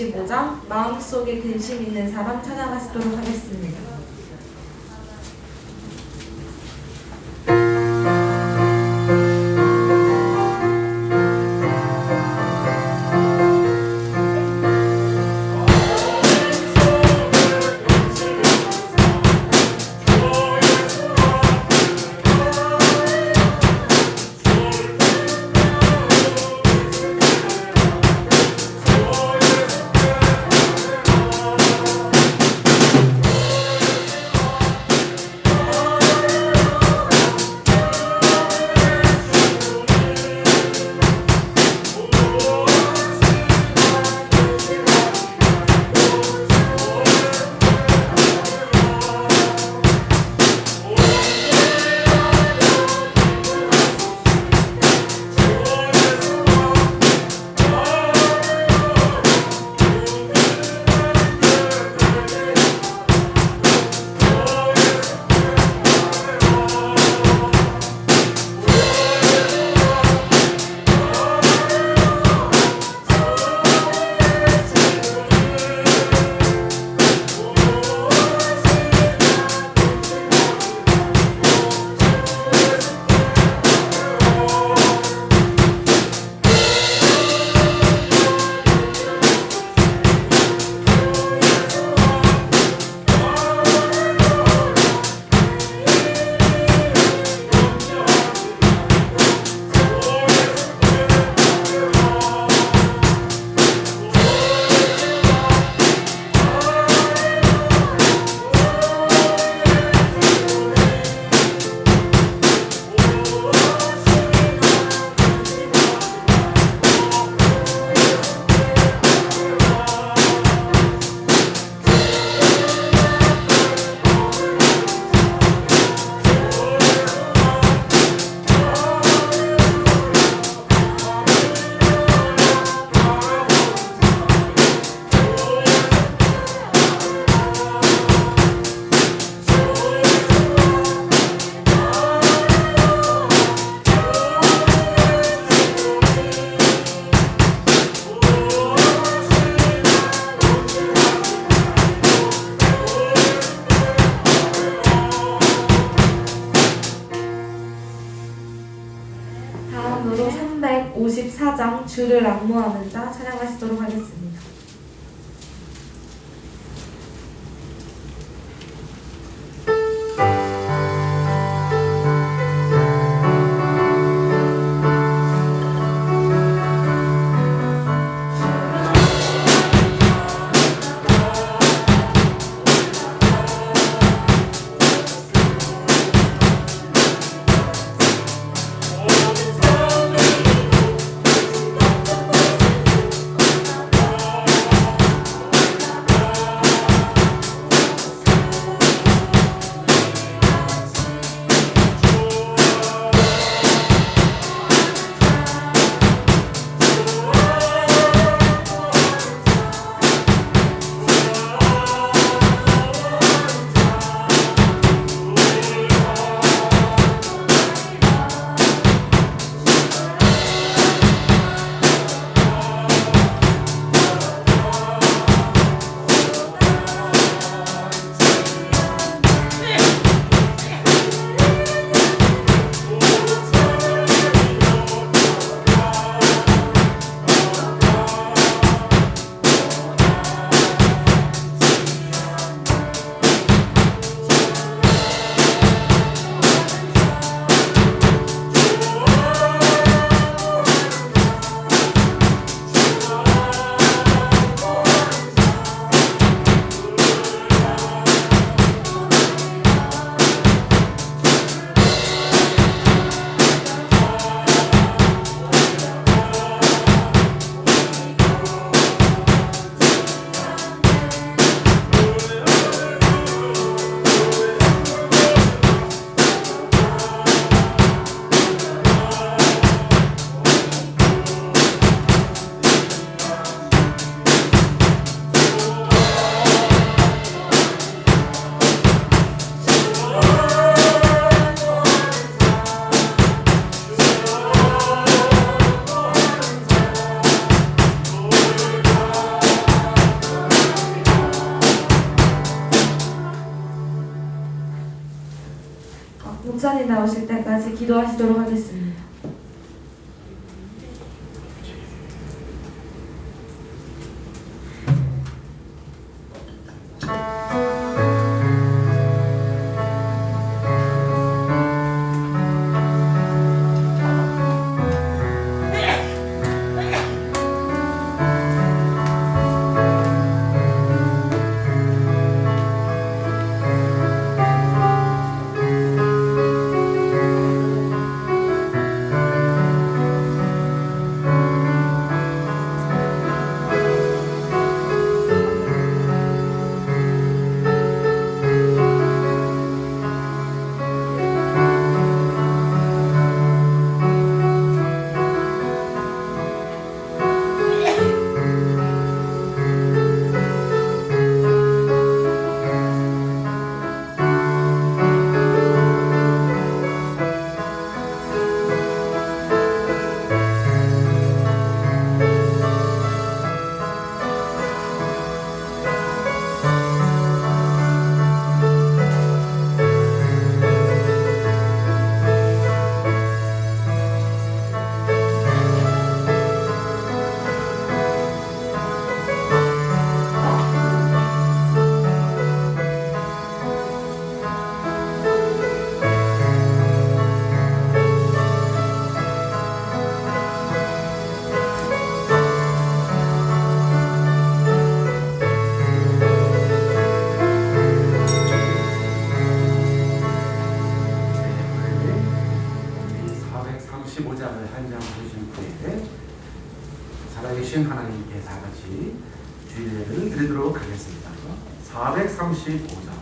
365장 마음속에 근심 있는 사람 찾아가시도록 하겠습니다. 다음으로 354장 주를 악무하는 자 찬양하시도록 하겠습니다. 나오실 때까지 기도하시도록 하겠습니다. 살아계신 하나님께 다 같이 주일예배를 드리도록 하겠습니다. 435장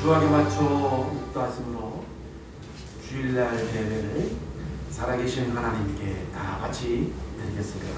주악에 맞춰 묵도하심으로 주일날 예배를 살아계신 하나님께 다 같이 드리겠습니다.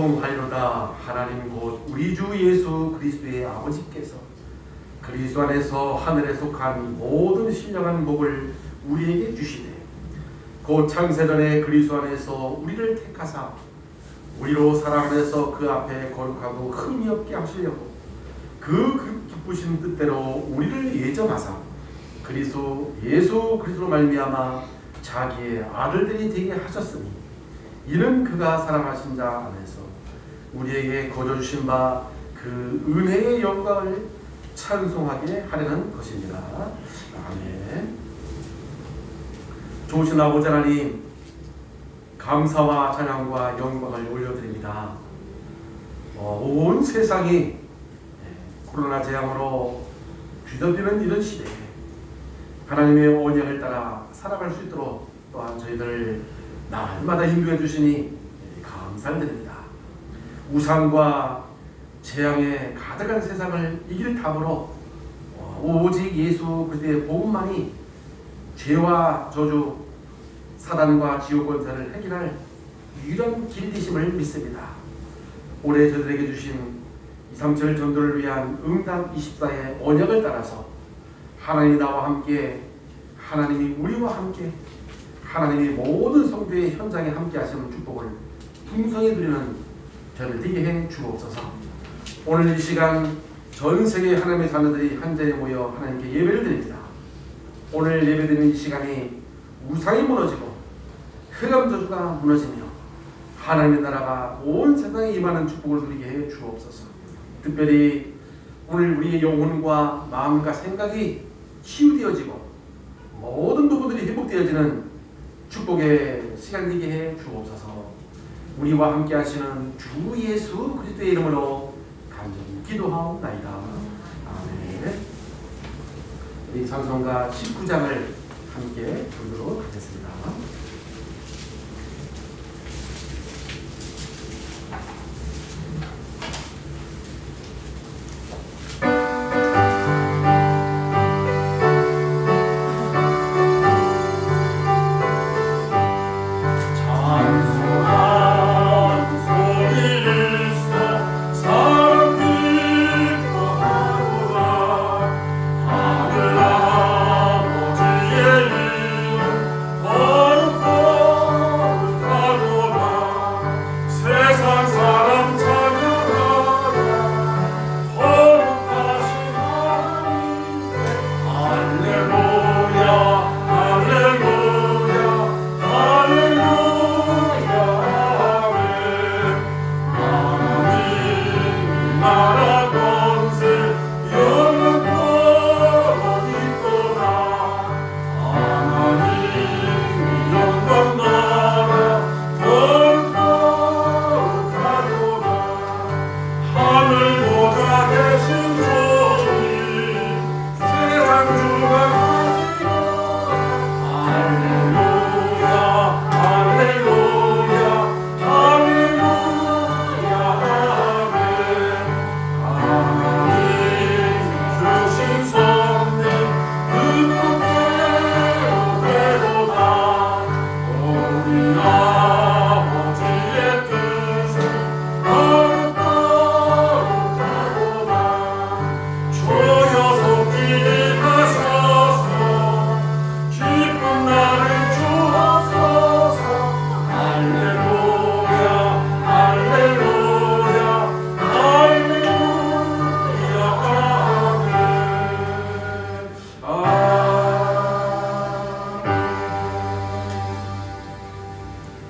찬송하리로다. 하나님 곧 우리 주 예수 그리스도의 아버지께서 그리스도 안에서 하늘에 속한 모든 신령한 복을 우리에게 주시되 곧 창세전에 그리스도 안에서 우리를 택하사 우리로 사랑 안에서 그 앞에 거룩하고 흠이 없게 하시려고 그 기쁘신 뜻대로 우리를 예정하사 그리스도 예수 그리스도로 말미암아 자기의 아들들이 되게 하셨으니 이는 그가 사랑하신 자 안에서 우리에게 거저 주신 바 그 은혜의 영광을 찬송하게 하려는 것입니다. 아멘. 좋으신 아버지 하나님, 감사와 찬양과 영광을 올려드립니다. 온 세상이 코로나 재앙으로 뒤덮이는 이런 시대에 하나님의 언약을 따라 살아갈 수 있도록 또한 저희들 날마다 인도해 주시니 감사를 드립니다. 우상과 재앙에 가득한 세상을 이길 답으로 오직 예수 그리스도의 복음만이 죄와 저주, 사단과 지옥 권세를 해결할 유일한 길이심을 믿습니다. 올해 저들에게 주신 237 전도를 위한 응답 24의 언약을 따라서 하나님이 나와 함께, 하나님이 우리와 함께, 하나님이 모든 성도의 현장에 함께 하시는 축복을 풍성히 누리는 저를 되게 해 주옵소서. 오늘 이 시간 전 세계 하나님의 자녀들이 한 자리에 모여 하나님께 예배를 드립니다. 오늘 예배드리는 이 시간이 우상이 무너지고 흑암 저주가 무너지며 하나님의 나라가 온 세상에 임하는 축복을 누리게 해 주옵소서. 특별히 오늘 우리의 영혼과 마음과 생각이 치유되어지고 모든 부분들이 회복되어지는 축복의 시간 되게 해 주옵소서. 우리와 함께 하시는 주 예수 그리스도의 이름으로 간절히 기도하옵나이다. 아멘. 우리 찬송가 19장을 함께 부르도록 하겠습니다.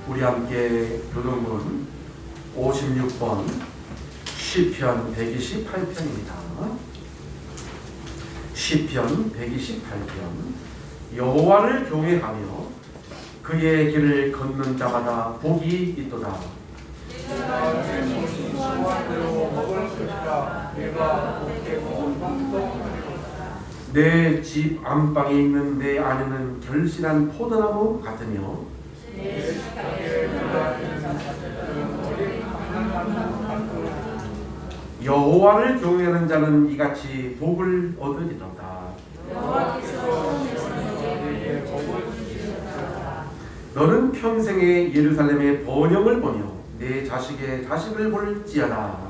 우리 함께 교동문 56번 시편 128편입니다. 시편 128편. 여호와를 경외하며 그의 길을 걷는 자마다 복이 있도다. 내 집 안방에 있는 내 아내는 결실한 포도나무 같으며 여호와를 경외하는 자는 이같이 복을 얻으리로다. 너는 평생에 예루살렘의 번영을 보며 내 자식의 자식을 볼지어다.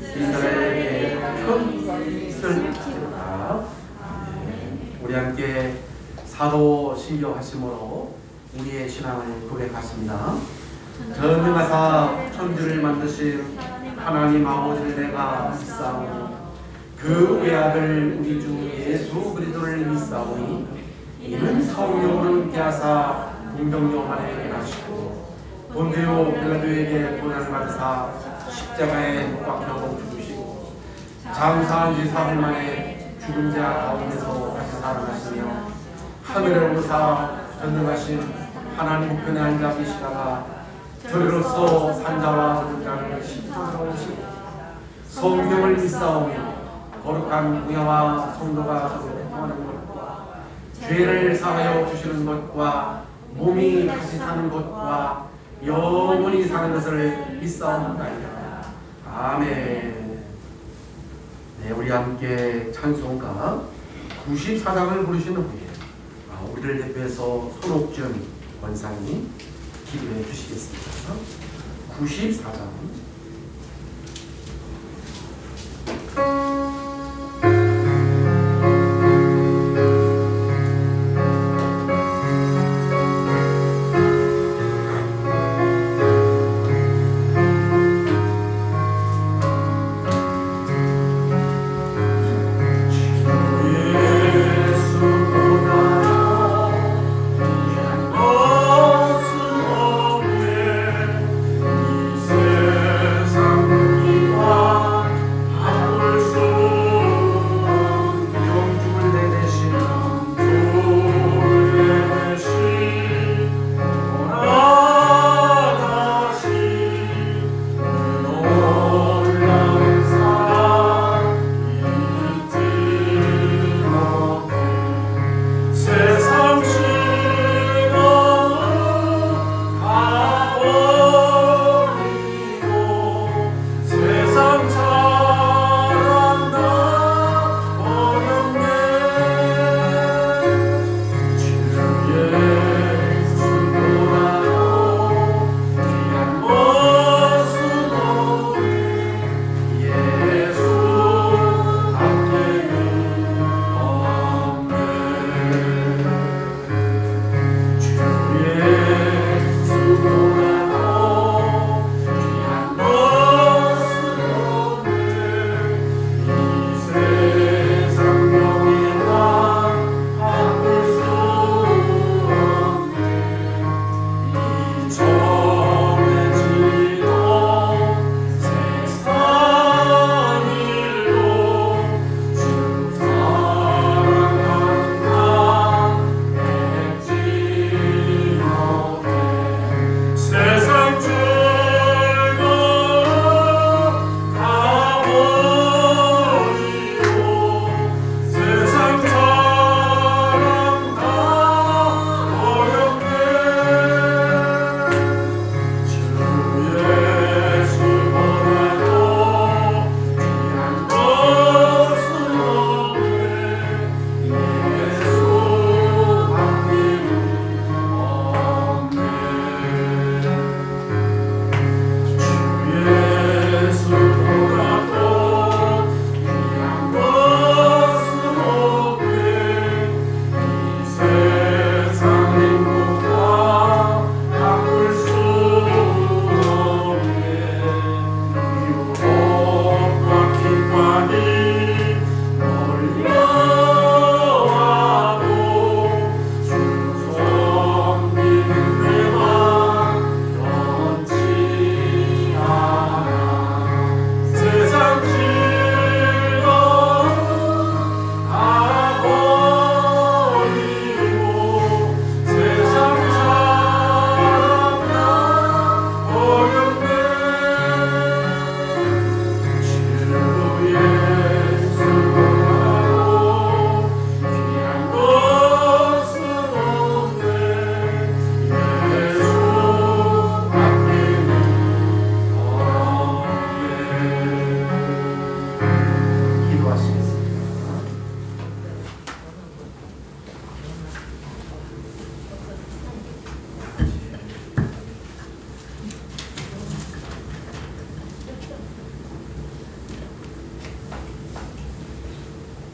이스라엘에게 큰 것을 주리라. 우리 함께 사도 신경하심으로 우리의 신앙을 고백하십니다. 전능하사 천지를 만드신 하나님 아버지를 내가 믿사오니 그 외아들 우리 주 예수 그리스도를 믿사오니 이는 성령으로 함께하사 공동령 안에 행하시고 본디오 빌라도에게 고난을 받으사 십자가에 못 박혀 죽으시고 장사한 지 사흘 만에 죽은 자 가운데서 다시 살아나시며 하늘에 오르사 전능하신 하나님 우편에 앉아 계시다가 저리로서 산자와 죽은 자를 심판하시고 성령을 믿사오며 거룩한 공야와 성도가 서로 통하는 것과 죄를 사하여 주시는 것과 몸이 다시 사는 것과 영원히 사는 것을 믿사옵나이다. 아멘. 네, 우리 함께 찬송가 94장을 부르시는 후에 우리를 대표해서 손옥준 원상이 기도해 주시겠습니다. 94장. 내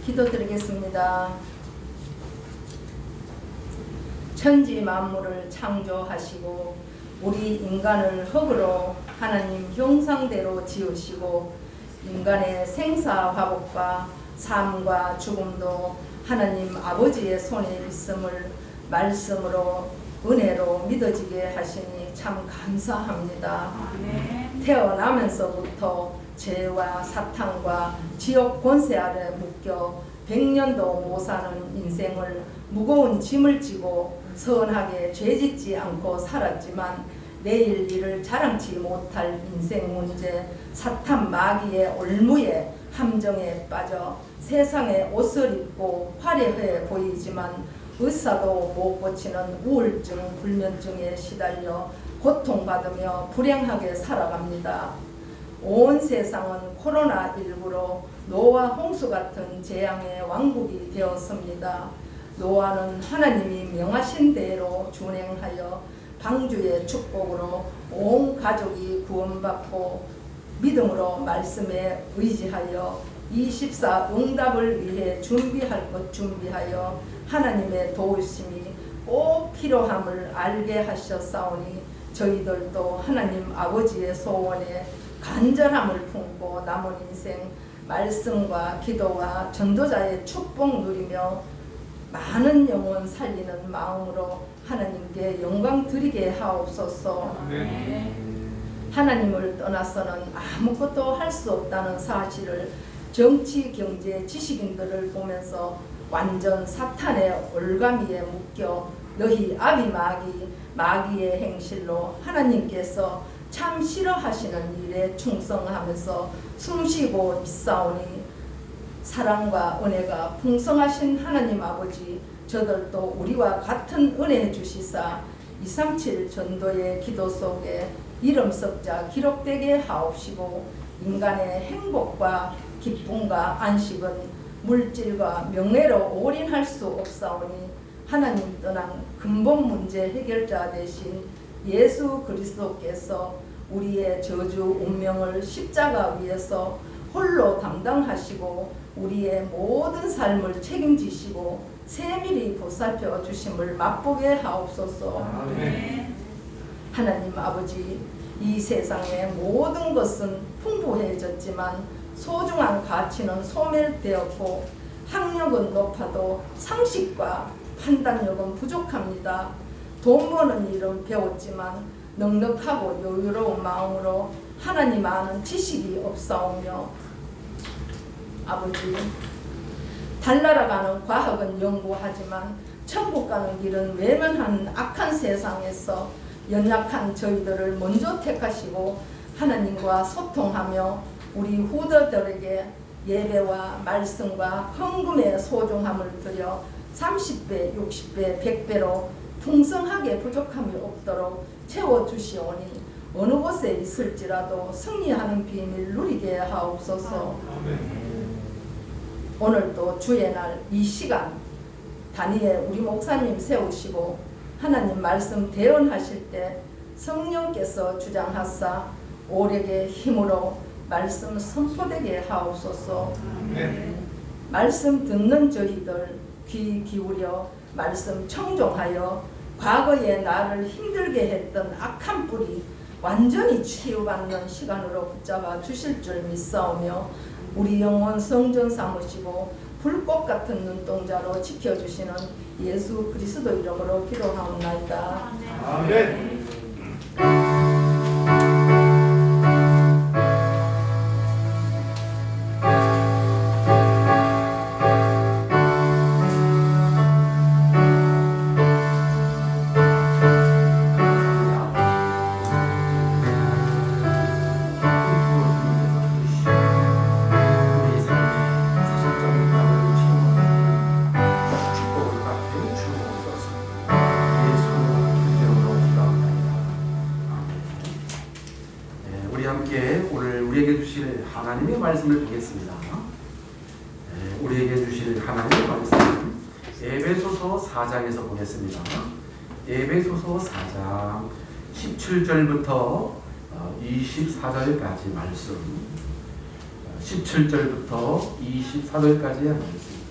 기도드리겠습니다. 천지 만물을 창조하시고 우리 인간을 흙으로 하나님 형상대로 지으시고 인간의 생사화복과 삶과 죽음도 하나님 아버지의 손에 있음을 말씀으로 은혜로 믿어지게 하시니 참 감사합니다. 태어나면서부터 죄와 사탄과 지옥 권세 아래 묶여 100년도 못 사는 인생을 무거운 짐을 지고 선하게 죄짓지 않고 살았지만 내일 일을 자랑치 못할 인생 문제, 사탄 마귀의 올무에 함정에 빠져 세상에 옷을 입고 화려해 보이지만 의사도 못 고치는 우울증, 불면증에 시달려 고통받으며 불행하게 살아갑니다. 온 세상은 코로나19로 노아 홍수 같은 재앙의 왕국이 되었습니다. 노아는 하나님이 명하신 대로 준행하여 방주의 축복으로 온 가족이 구원받고 믿음으로 말씀에 의지하여 24 응답을 위해 준비할 것 준비하여 하나님의 도우심이 꼭 필요함을 알게 하셨사오니 저희들도 하나님 아버지의 소원에 간절함을 품고 남은 인생 말씀과 기도와 전도자의 축복 누리며 많은 영혼 살리는 마음으로 하나님께 영광 드리게 하옵소서. 하나님을 떠나서는 아무것도 할 수 없다는 사실을 정치, 경제, 지식인들을 보면서 완전 사탄의 올가미에 묶여 너희 아비 마귀의 행실로 하나님께서 참 싫어하시는 일에 충성하면서 숨쉬고 있사오니 사랑과 은혜가 풍성하신 하나님 아버지, 저들도 우리와 같은 은혜 주시사 237 전도의 기도 속에 이름 썩자 기록되게 하옵시고 인간의 행복과 기쁨과 안식은 물질과 명예로 올인할 수 없사오니 하나님 떠난 근본 문제 해결자 되신 예수 그리스도께서 우리의 저주 운명을 십자가 위에서 홀로 담당하시고 우리의 모든 삶을 책임지시고 세밀히 보살펴 주심을 맛보게 하옵소서. 아멘. 하나님 아버지, 이 세상의 모든 것은 풍부해졌지만 소중한 가치는 소멸되었고 학력은 높아도 상식과 판단력은 부족합니다. 돈 버는 일은 배웠지만 넉넉하고 여유로운 마음으로 하나님 아는 지식이 없사오며 아버지, 달나라 가는 과학은 연구하지만 천국 가는 길은 외면한 악한 세상에서 연약한 저희들을 먼저 택하시고 하나님과 소통하며 우리 후대들에게 예배와 말씀과 헌금의 소중함을 드려 30배, 60배, 100배로 풍성하게 부족함이 없도록 채워주시오니 어느 곳에 있을지라도 승리하는 비밀 누리게 하옵소서. 오늘도 주의 날 이 시간 단위에 우리 목사님 세우시고 하나님 말씀 대언하실 때 성령께서 주장하사 오력의 힘으로 말씀 선포되게 하옵소서. 말씀 듣는 저희들 귀 기울여 말씀 청종하여 과거에 나를 힘들게 했던 악한 뿌리 완전히 치유받는 시간으로 붙잡아 주실 줄 믿사오며 우리 영혼 성전 삼으시고 불꽃 같은 눈동자로 지켜주시는 예수 그리스도 이름으로 기도하옵나이다. 아멘. 하나님의 말씀을 보겠습니다. 우리에게 주실 하나님의 말씀 에베소서 4장에서 보겠습니다. 에베소서 4장 17절부터 24절까지 말씀 17절부터 24절까지의 말씀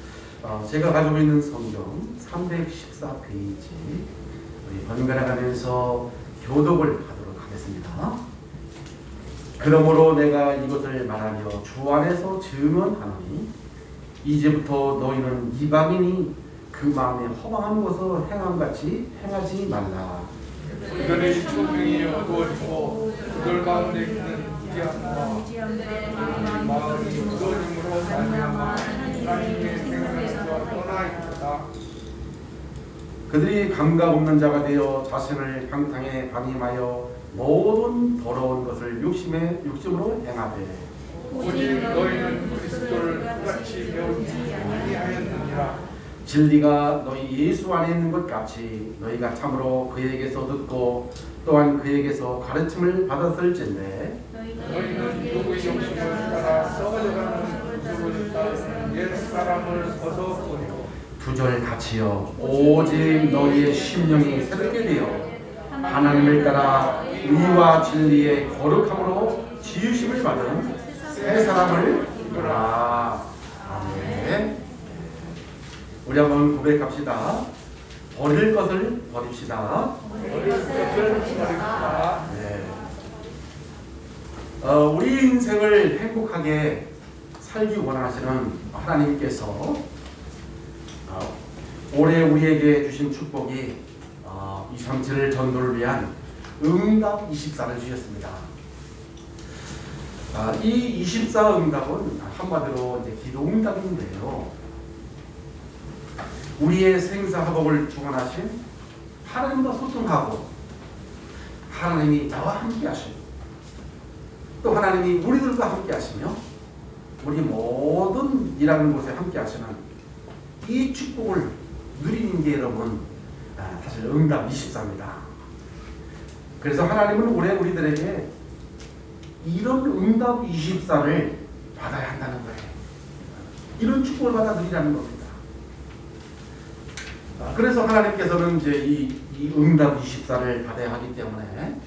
제가 가지고 있는 성경 314페이지 우리 번갈아 가면서 교독을 하도록 하겠습니다. 그러므로 내가 이것을 말하며 주 안에서 증언하노니 이제부터 너희는 이방인이 그 마음에 허망한 것을 행함같이 행하지 말라. 그들의 조명이 어두워지고 그들 가운데 있는 무지함과 마음이 무거워짐으로 말미암아 하나님의 생명에서 떠나 있다. 그들이 감각 없는 자가 되어 자신을 방탕에 방임하여 모든 더러운 것을 욕심으로 행하되 오직 너희는 그리스도를 똑같이 배우지 아니하였느니라. 진리가 너희 예수 안에 있는 것 같이 너희가 참으로 그에게서 듣고 또한 그에게서 가르침을 받았을진데 너희는 누구의 욕심을 따라 썩어져가는 구조를 따라 옛사람을 벗어버리고 9절 같이요 오직 너희의 심령이 새롭게 되어 하나님을 따라 의와 진리의 거룩함으로 지으심을 받은 새 사람을 입으라. 아멘. 우리 한번 고백합시다. 버릴 것을 버립시다. 네. 우리 인생을 행복하게 살기 원하시는 하나님께서 올해 우리에게 주신 축복이 237 전도를 위한 응답 24를 주셨습니다. 이 24 응답은 한마디로 이제 기도 응답인데요. 우리의 생사화복을 주관하신 하나님과 소통하고 하나님이 나와 함께 하시고 또 하나님이 우리들과 함께 하시며 우리 모든 일하는 곳에 함께 하시는 이 축복을 누리는 게 여러분 사실 응답 24입니다. 그래서 하나님은 올해 우리들에게 이런 응답 24를 받아야 한다는 거예요. 이런 축복을 받아 누리라는 겁니다. 그래서 하나님께서는 이제 이 응답 24를 받아야 하기 때문에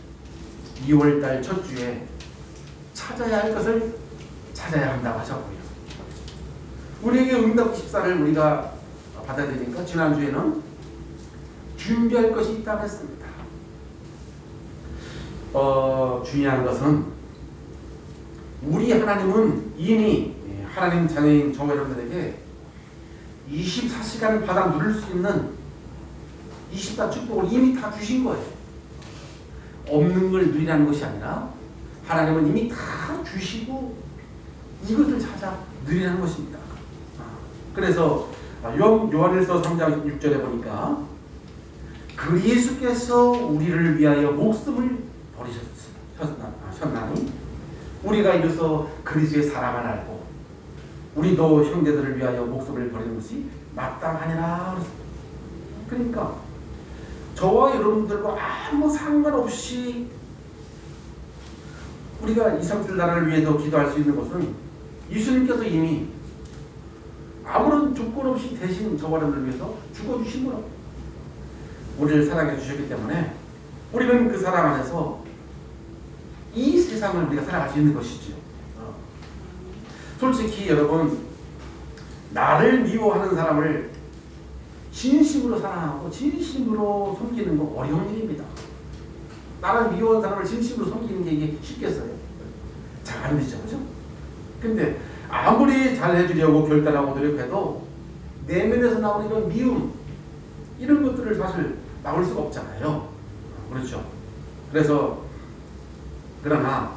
2월달 첫 주에 찾아야 할 것을 찾아야 한다고 하셨고요. 우리에게 응답 24를 우리가 받아야 되니까 지난주에는 준비할 것이 있다고 했습니다. 중요한 것은 우리 하나님은 이미 하나님 자녀인 저와 여러분들에게 24시간 받아 누릴 수 있는 24 축복을 이미 다 주신 거예요. 없는 걸 누리라는 것이 아니라 하나님은 이미 다 주시고 이것을 찾아 누리라는 것입니다. 그래서 요한일서 3장 6절에 보니까 그 예수께서 우리를 위하여 목숨을 버리셨나니 우리가 이로써 그리스도의 사랑을 알고 우리도 형제들을 위하여 목숨을 버리는 것이 마땅하니라. 그러니까 저와 여러분들과 아무 상관없이 우리가 237 나라를 위해서 기도할 수 있는 것은 예수님께서 이미 아무런 조건 없이 대신 저와 여러분들을 위해서 죽어주신 거라고. 우리를 사랑해 주셨기 때문에 우리는 그 사랑 안에서 이 세상을 우리가 살아갈 수 있는 것이죠. 솔직히 여러분 나를 미워하는 사람을 진심으로 사랑하고 진심으로 섬기는 거 어려운 일입니다. 나를 미워하는 사람을 진심으로 섬기는 게 이게 쉽겠어요? 잘 안 되죠, 그죠? 근데 아무리 잘 해주려고 결단하고 노력해도 내면에서 나오는 이런 미움 이런 것들을 사실 막을 수가 없잖아요. 그렇죠? 그래서 그러나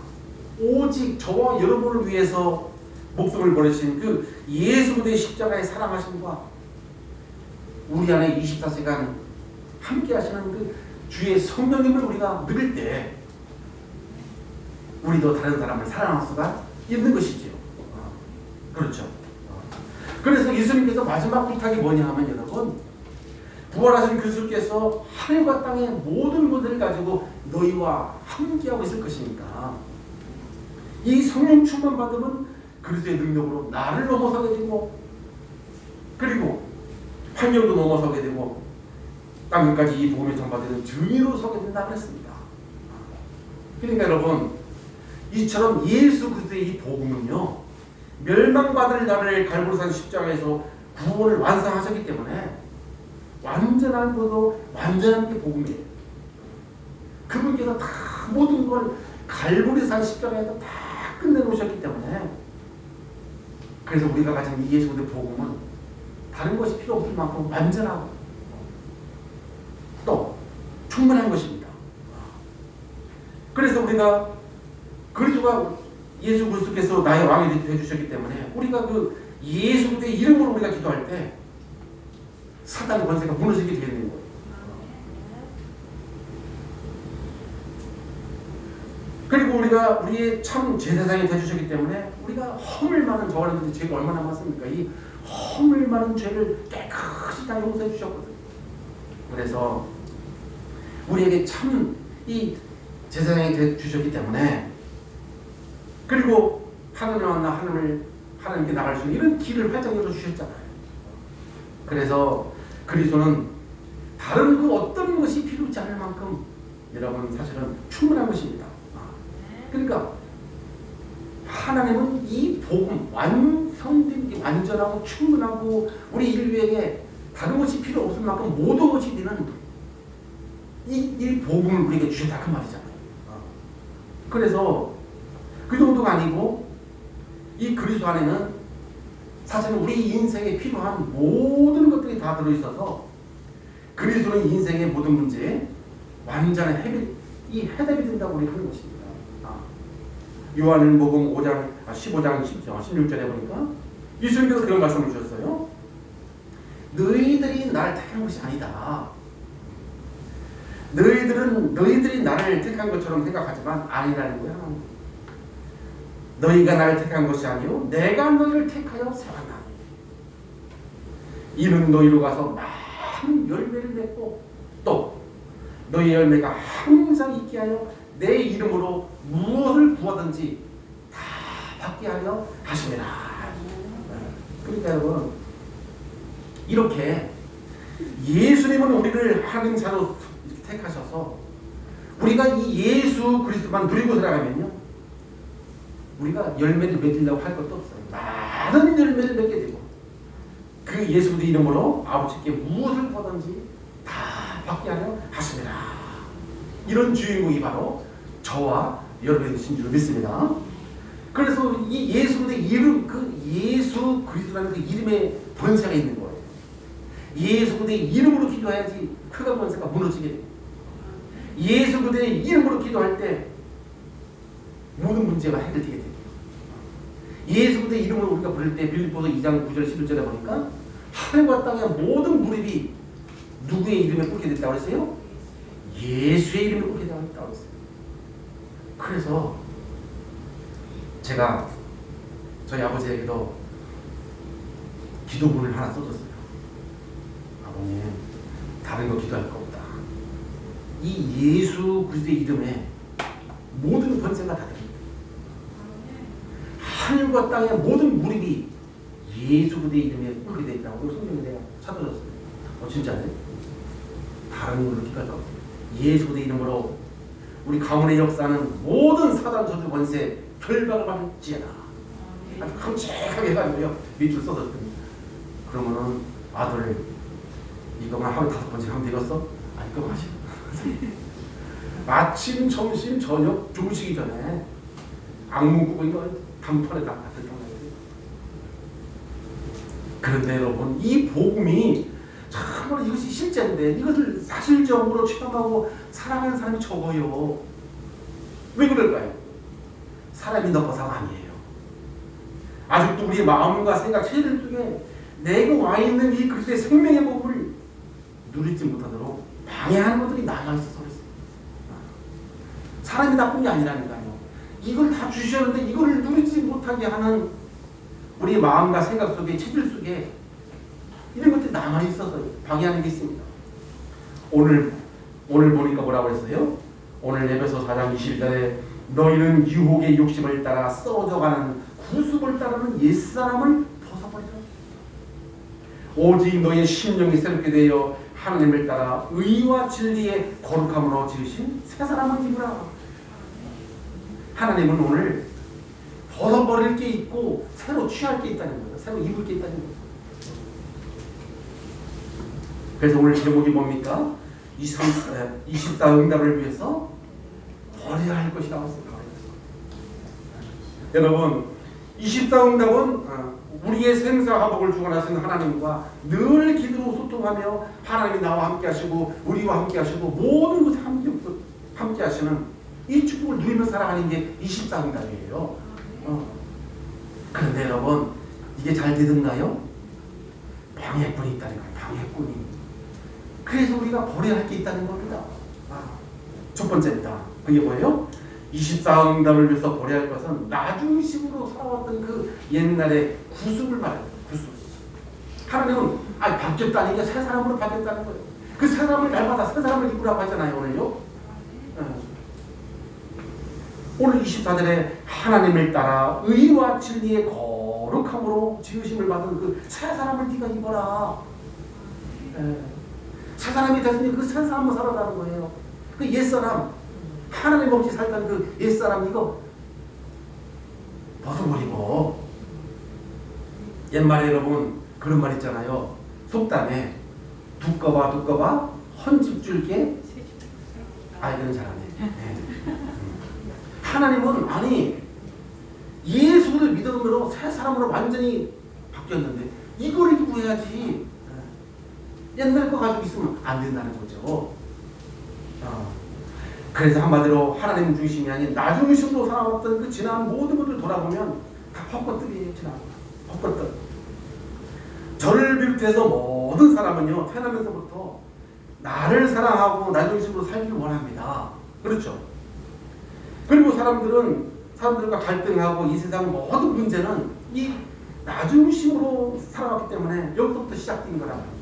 오직 저와 여러분을 위해서 목숨을 버리신 그 예수 그리스도의 십자가의 사랑하심과 우리 안에 24시간 함께 하시는 그 주의 성령님을 우리가 누릴 때 우리도 다른 사람을 사랑할 수가 있는 것이지요. 그렇죠. 그래서 예수님께서 마지막 부탁이 뭐냐 하면 여러분 부활하신 그리스도께서 하늘과 땅의 모든 것을 가지고 너희와 함께하고 있을 것이니까 이 성령 충만 받으면 그리스도의 능력으로 나를 넘어서게 되고 그리고 환경도 넘어서게 되고 땅끝까지 이 복음의 전파되는 증인으로 서게 된다고 했습니다. 그러니까 여러분 이처럼 예수 그리스도의 이 복음은요 멸망받을 나를 갈고리산 십자가에서 구원을 완성하셨기 때문에 완전한 것도 완전한 게 복음이에요. 그분께서 다 모든 걸 갈보리산 십자가에서 다 끝내놓으셨기 때문에 그래서 우리가 가진 이 예수 그리스도의 복음은 다른 것이 필요 없을 만큼 완전하고 또 충분한 것입니다. 그래서 우리가 그리스도가 예수 그리스도께서 나의 왕이 되주셨기 때문에 우리가 그 예수 그리스도의 이름으로 우리가 기도할 때 사탄의 권세가 무너지게 되는 거예요. 그리고 우리가 우리의 참 제사장이 되주셨기 때문에 우리가 허물 많은 저와 여러분들이 죄가 얼마나 많습니까? 이 허물 많은 죄를 깨끗이 다 용서해 주셨거든요. 그래서 우리에게 참 이 제사장이 되주셨기 때문에 그리고 하늘을 만나 하나님께 나갈 수 있는 이런 길을 활짝 열어주셨잖아요. 그래서 그리스도는 다른 그 어떤 것이 필요치 않을 만큼 여러분 사실은 충분한 것입니다. 그러니까 하나님은 이 복음 완성된 완전하고 충분하고 우리 인류에게 다른 것이 필요 없을 만큼 모든 것이 되는 이 복음을 우리에게 주셨다 그 말이잖아요. 그래서 그 정도가 아니고 이 그리스도 안에는 사실은 우리 인생에 필요한 모든 것들이 다 들어있어서 그리스도는 인생의 모든 문제에 완전한 해답이 된다고 우리 하는 것입니다. 요한복음 15장 16절에 보니까 예수님께서 그런 말씀을 주셨어요. 너희들이 나를 택한 것이 아니다. 너희들이 나를 택한 것처럼 생각하지만 아니라는 거야. 너희가 나를 택한 것이 아니요 내가 너희를 택하여 세웠나니 이는 너희로 가서 많은 열매를 맺고 또 너희 열매가 항상 있게 하여 내 이름으로 무엇을 구하든지 다 받게 하려 하심이라. 그러니까 여러분 이렇게 예수님은 우리를 하나님 자로 택하셔서 우리가 이 예수 그리스도만 누리고 살아가면요 우리가 열매를 맺으려고 할 것도 없어요. 많은 열매를 맺게 되고 그 예수 그리스도 이름으로 아버지께 무엇을 구하든지 다 받게 하려 하심이라. 이런 주인공이 바로 저와 여러분이신 줄 믿습니다. 그래서 이 예수 그리스도의 이름, 그 예수 그리스도라는 그 이름에 권세가 있는 거예요. 예수 그리스도의 이름으로 기도해야지 흑암 권세가 무너지게 돼요. 예수 그리스도의 이름으로 기도할 때 모든 문제가 해결되게 돼요. 예수 그리스도의 이름으로 우리가 부를 때 빌립보서 2장 9절 11절에 보니까 하늘과 땅의 모든 무릎이 누구의 이름에 꿇게 됐다고 했어요? 예수의 이름에 꿇게 됐다고 했어요. 그래서 제가 저희 아버지에게도 기도문을 하나 써줬어요. 아버님 다른 거 기도할 거 없다. 이 예수 그리스도의 이름에 모든 권세가 다 됩니다. 하늘과 땅의 모든 무릎이 예수 그리스도의 이름에 꿇게 되어 있다고 성경에 내가 찾아줬어요. 진짜네? 다른 걸로 기도할 거 없어요. 예수 그리스도의 이름으로 우리 가문의 역사는 모든 사단 저주 권세 결박을 받을지어다. 아주 깜찍하게 해가지고요 밑줄 써줬습니다. 그러면은 아들 이거만 하루 5번씩 하면 되겠어? 아니 그거 마시고 아침, 점심, 저녁 주무시기 전에 악몽 꾸고 이거 단판에다 갖다 놔야 돼요. 그런데 여러분 이 복음이 정말 이것이 실제인데 이것을 사실적으로 체험하고 살아가는 사람이 적어요. 왜 그럴까요? 사람이 높아서가 아니에요. 아직도 우리의 마음과 생각, 체질 속에 내가 와 있는 이 그리스도의 생명의 복음을 누리지 못하도록 방해하는 것들이 남아있어서 그랬어요. 사람이 나쁜 게 아니라니까요. 이걸 다 주셨는데 이걸 누리지 못하게 하는 우리의 마음과 생각 속에, 체질 속에 이런 것들이 남아있어서 방해하는 게 있습니다. 오늘 보니까 뭐라고 했어요? 오늘 에베소 4장 20절에 너희는 유혹의 욕심을 따라 썩어져가는 구습을 따르는 옛사람을 벗어버리라. 오직 너희의 심령이 새롭게 되어 하나님을 따라 의와 진리의 거룩함으로 지으신 새 사람을 입으라. 하나님은 오늘 벗어버릴 게 있고 새로 취할 게 있다는 거예요. 새로 입을 게 있다는 거예요. 그래서 오늘 제목이 뭡니까? 24 응답을 위해서 버려야 할 것이라고 했습니다. 여러분 24 응답은 우리의 생사화복을 주관하시는 하나님과 늘 기도로 소통하며 하나님이 나와 함께 하시고 우리와 함께 하시고 모든 것에 함께 하시는 이 축복을 누리며 살아가는 게 24 응답이에요. 그런데 여러분 이게 잘 되던가요? 방해꾼이 있다는 거예요. 방해꾼이. 그래서 우리가 버려야 할 게 있다는 겁니다. 첫 번째입니다. 그게 뭐예요? 24 응답을 위해서 버려야 할 것은 나중식으로 살아왔던 그 옛날의 구습을 말해요. 구습. 하나님은 바뀌었다는 게 새 사람으로 바뀌었다는 거예요. 그 새 사람을 날마다 새 사람을 입으라고 하잖아요. 오늘요. 오늘 24절에 하나님을 따라 의와 진리의 거룩함으로 지으심을 받은 그 새 사람을 네가 입어라. 새 사람이 됐으니 그 새 사람을 살아가는 거예요. 그 옛사람, 하나님 없이 살던 그 옛사람 이거 벗어버리고. 옛말에 여러분 그런 말 있잖아요. 속담에 두꺼봐 헌집 줄게. 이거는 잘하네. 하나님은 예수를 믿음으로 새 사람으로 완전히 바뀌었는데 이걸 입고 해야지. 옛날 거 가지고 있으면 안 된다는 거죠. 그래서 한마디로 하나님 중심이 아닌 나 중심으로 살아왔던 그 지난 모든 것을 돌아보면 다 헛것들이에요. 지난 헛것들. 저를 비롯해서 모든 사람은요 태어나면서부터 나를 사랑하고 나 중심으로 살기를 원합니다. 그렇죠? 그리고 사람들과 갈등하고 이 세상 모든 문제는 이 나 중심으로 살아왔기 때문에 여기서부터 시작된 거란 말이죠.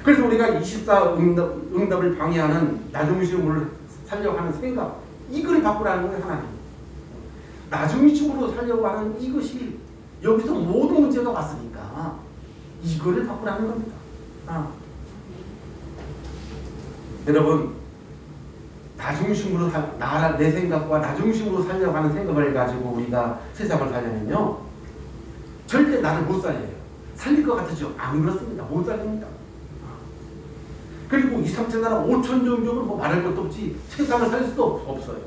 그래서 우리가 24 응답을 방해하는 나 중심으로 살려고 하는 생각, 이걸 바꾸라는 거예요. 하나님. 나 중심으로 살려고 하는 이것이 여기서 모든 문제가 왔으니까 이거를 바꾸라는 겁니다. 여러분 나 중심으로 내 생각과 나 중심으로 살려고 하는 생각을 가지고 우리가 세상을 살려면요 절대 나를 못 살려요. 살릴 것 같으죠? 안 그렇습니다. 못 살립니다. 그리고 2, 3천 나라 5천 종족은 뭐 말할 것도 없지 세상을 살릴 수도 없어요.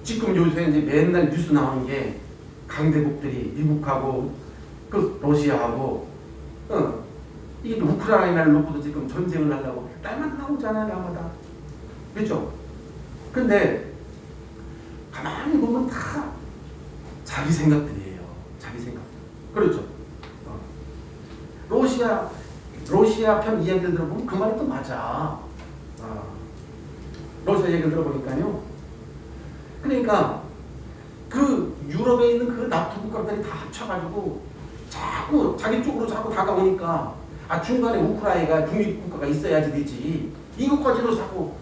지금 요새 이제 맨날 뉴스 나오는 게 강대국들이 미국하고 그 러시아하고 이게 우크라이나를 놓고도 지금 전쟁을 하려고 날마다 나오잖아요. 날마다. 그렇죠? 근데 가만히 보면 다 자기 생각들이에요. 자기 생각. 그렇죠? 러시아 편 이야기를 들어보면 그 말이 또 맞아. 러시아 얘기를 들어보니까요. 그러니까 그 유럽에 있는 그 나토 국가들이 다 합쳐가지고 자꾸 자기 쪽으로 자꾸 다가오니까 중간에 우크라이나가 중립국가가 있어야지 되지. 이것까지도 자꾸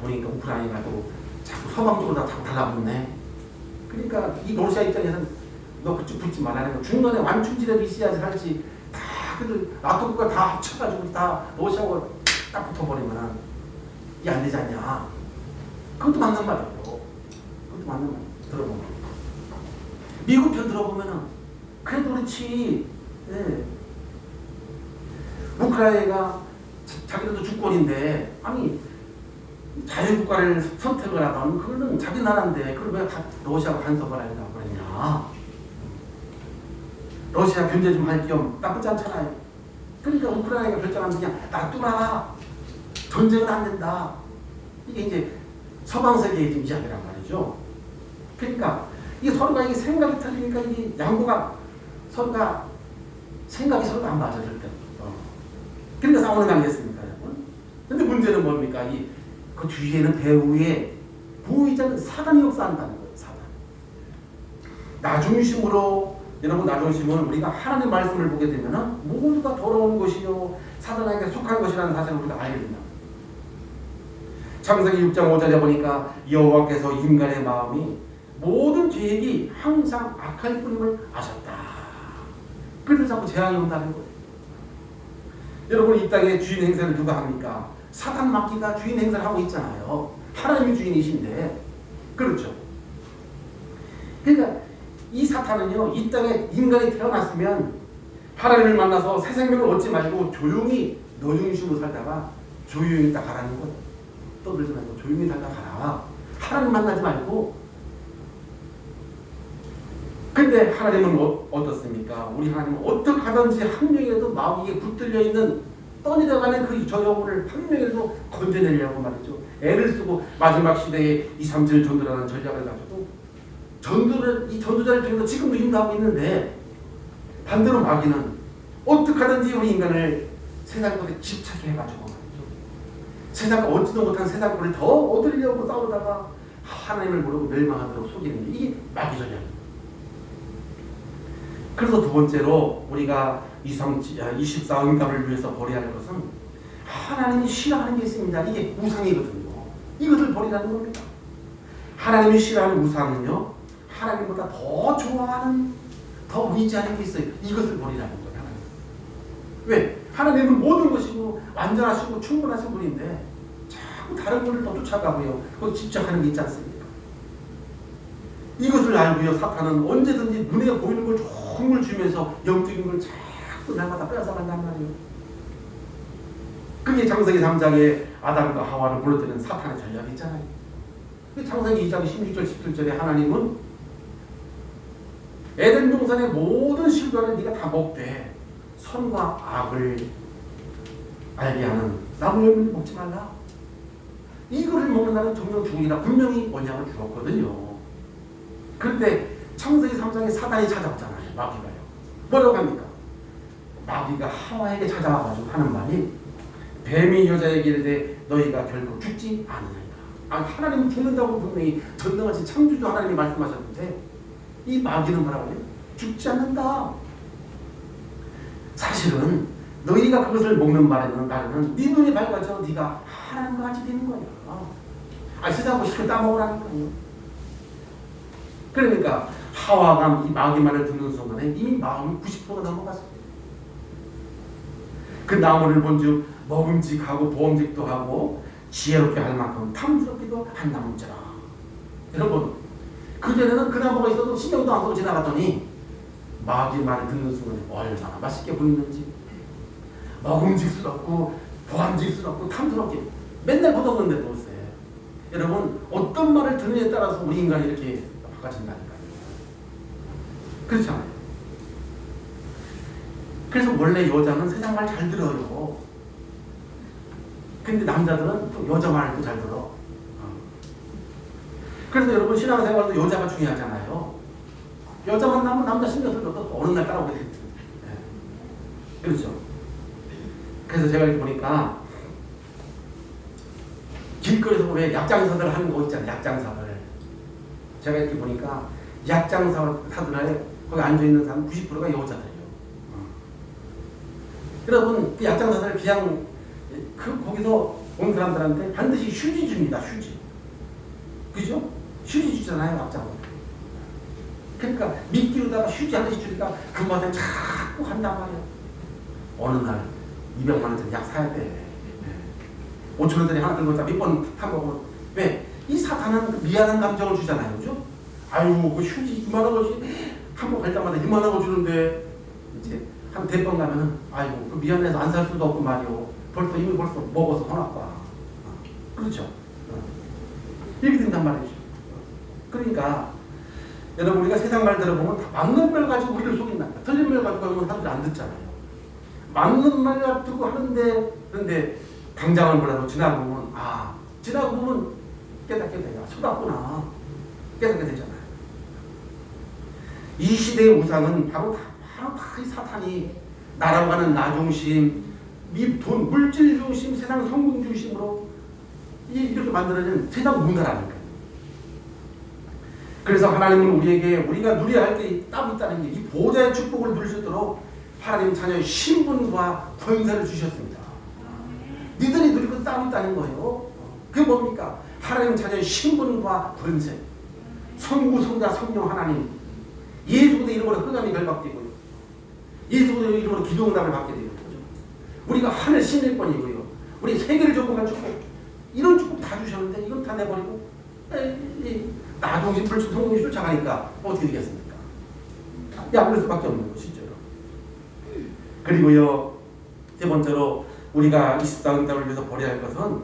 보니까 우크라이나도 자꾸 서방 쪽으로 다 자꾸 달라붙네. 그러니까 이 러시아 입장에서는 너 그쪽 붙지 말라는 거. 중간에 완충지대도 있어야지 살지. 다 그 나토 국가 다 합쳐가지고 다 러시아하고 딱 붙어버리면은 이게 안 되지 않냐. 그것도 맞는 말이에요. 그것도 맞는 말. 들어보면 미국 편 들어보면은 그래도 그렇지. 네. 우크라이나가 자기들도 주권인데 자유국가를 선택을 하던 그거는 자기 나라인데 그걸 왜 러시아가 간섭을 하려고 그랬냐. 러시아 견제 좀 할 겸 나쁘지 않잖아요. 그러니까 우크라이나가 결정하면 그냥 놔두라. 전쟁은 안 된다. 이게 이제 서방 세계의 좀 이야기란 말이죠. 그러니까 이게 서로가 이게 생각이 틀리니까 이게 양보가 서로가 생각이 서로가 안 맞아 절대. 그러니까 싸우는 거 아니겠습니까, 여러분? 근데 문제는 뭡니까? 그 뒤에는 배후에 보호자는 사단이 역사한다는 거예요. 사단. 나 중심으로 여러분 나 중심은 우리가 하나님의 말씀을 보게 되면은 모두가 더러운 것이요 사단에게 속한 것이라는 사실을 우리가 알게 된다. 창세기 6장 5절에 보니까 여호와께서 인간의 마음이 모든 계획이 항상 악할 뿐임을 아셨다. 그래서 자꾸 재앙이 온다는 거예요. 여러분 이 땅에 주인 행세를 누가 합니까? 사단 마귀가 주인 행세를 하고 있잖아요. 하나님이 주인이신데. 그렇죠? 그러니까 이 사탄은요 이 땅에 인간이 태어났으면 하나님을 만나서 새 생명을 얻지 말고 조용히 너 중심으로 살다가 조용히 딱 가라는 거예요. 떠들지 말고 조용히 살다 가라. 하나님 만나지 말고. 근데 하나님은 어떻습니까? 우리 하나님은 어떻게 하든지 한 명이라도 마귀에 붙들려 있는 떠내려가는 그 저 영혼을 한 명이라도 건져내려고 말이죠. 애를 쓰고 마지막 시대에 2, 3절 전도라는 전략을 가지고 이 전도자를 통해서 지금도 인도하고 있는데, 반대로 마귀는 어떻게 하든지 우리 인간을 세상 것에 집착해 해가지고 말이죠. 세상 얻지도 못한 세상 것을 더 얻으려고 싸우다가 하나님을 모르고 멸망하도록 속이는 게 이게 마귀 전략입니다. 그래서 두 번째로 우리가 24 응답을 위해서 버려야 할 것은 하나님이 싫어하는 게 있습니다. 이게 우상이거든요. 이것을 버리라는 겁니다. 하나님이 싫어하는 우상은요, 하나님보다 더 좋아하는, 더 의지하는 게 있어요. 이것을 버리라는 거예요. 하나님. 왜? 하나님은 모든 것이고 완전하시고 충분하신 분인데 자꾸 다른 것을 더 쫓아가고요, 거기 집착하는 게 있지 않습니까? 이것을 알고요, 사탄은 언제든지 눈에 보이는 걸 종을 주면서 영적인 걸 자꾸 날마다 빼앗아간단 말이에요. 그게 창세기 3장에 아담과 하와를 물러뜨리는 사탄의 전략이 있잖아요. 창세기 2장 16절 17절에 하나님은 에덴 동산의 모든 실과를 네가 다 먹되 선과 악을 알게 하는 나무 열매를 먹지 말라. 이거를 먹는 날은 정령 죽으리라 분명히 언약을 주었거든요. 그런데 창세기 3장에 사단이 찾아왔잖아요. 마귀가요. 뭐라고 합니까? 마귀가 하와에게 찾아와가지고 하는 말이, 뱀이 여자에게 이르되 너희가 결국 죽지 않으리라. 하나님은 죽는다고 분명히 전능하신 창조주 하나님이 말씀하셨는데, 이 마귀는 뭐라고 해요? 죽지 않는다. 사실은 너희가 그것을 먹는 말에는 네 눈이 밝아져 네가 하나님과 같이 되는 거야. 세상 거 시켜 따먹으라는 거예요. 그러니까 하와가 이 마귀 말을 듣는 순간에 이미 마음이 90%가 넘어갔어요. 그 나무를 본즉 먹음직하고 보험직도 하고 지혜롭게 할 만큼 탐스럽기도 한 나무인지라. 여러분, 그전에는 그 나무가 있어도 신경도 안 쓰고 지나갔더니 마귀 말을 듣는 순간에 얼마나 맛있게 보이는지, 먹음직스럽고 보암직스럽고 탐스럽게 맨날 보던 것에 여러분, 어떤 말을 듣느냐에 따라서 우리 인간이 이렇게 바꿔진다니까요. 그렇잖아요. 그래서 원래 여자는 세상 말 잘 들어요. 근데 남자들은 또 여자 말도 잘 들어. 그래서 여러분, 신앙생활도 여자가 중요하잖아요. 여자 만나면 남자 신경 쓰면 또 어느 날 따라오게 되죠. 그렇죠. 그래서 제가 이렇게 보니까 길거리에서 왜 약장사들 하는 거 있잖아요. 약장사들. 제가 이렇게 보니까 약장사들에 거기 앉아있는 사람 90%가 여자들이에요. 여러분, 그 약장사들 그냥 거기서 온 사람들한테 반드시 휴지 줍니다. 휴지. 그죠? 휴지 주잖아요. 약장은. 그러니까 미끼로다가 휴지 한 대씩 주니까 그 맛에 자꾸 간단 말이에요. 어느 날 200만 원짜리 약 사야 돼. 5,000원짜리 하나 들고 몇 번 타먹으면 왜? 이 사탄은 미안한 감정을 주잖아요. 그죠? 아유, 그 휴지 이만한 거지. 한 번 갈 때마다 이만한 거 주는데 이제 한 대번 가면은 아이고, 그 미안해서 안 살 수도 없고 말이요. 이미 벌써 먹어서 화났다. 그렇죠? 이렇게 된단 말이죠. 그러니까 여러분, 우리가 세상 말 들어보면 다 맞는 말 가지고 우리를 속인다. 틀린 말 가지고 하면 사람들이 안 듣잖아요. 맞는 말 가지고 하는데, 그런데 당장은 몰라도 지나고 보면 깨닫게 돼요. 속았구나. 깨닫게 되잖아요. 이 시대의 우상은 바로 다 이 사탄이 나라고 하는 나 중심, 돈, 물질 중심, 세상 성공 중심으로 이렇게 만들어진 세상 문화라는 거예요. 그래서 하나님은 우리에게 우리가 누려야 할 게 따로 있다는 게, 이 보좌의 축복을 누릴 수 있도록 하나님 자녀의 신분과 권세를 주셨습니다. 니들이 누릴 것 따로 있다는 거예요. 그게 뭡니까? 하나님 자녀의 신분과 권세, 성부, 성자, 성령 하나님, 예수 그리스도 이름으로 흑암이 결박되고요, 예수 그리스도 이름으로 기도응답을 받게 되는 거죠. 우리가 하늘 신일권이고요, 우리 세계를 정복한 축복, 이런 축복 다 주셨는데 이건 다 내버리고 나중심 불신 성공이 쫓아가니까 어떻게 되겠습니까? 약을 수밖에 없는 것이죠. 그리고요, 세 번째로 우리가 24응답을 위해서 버려야 할 것은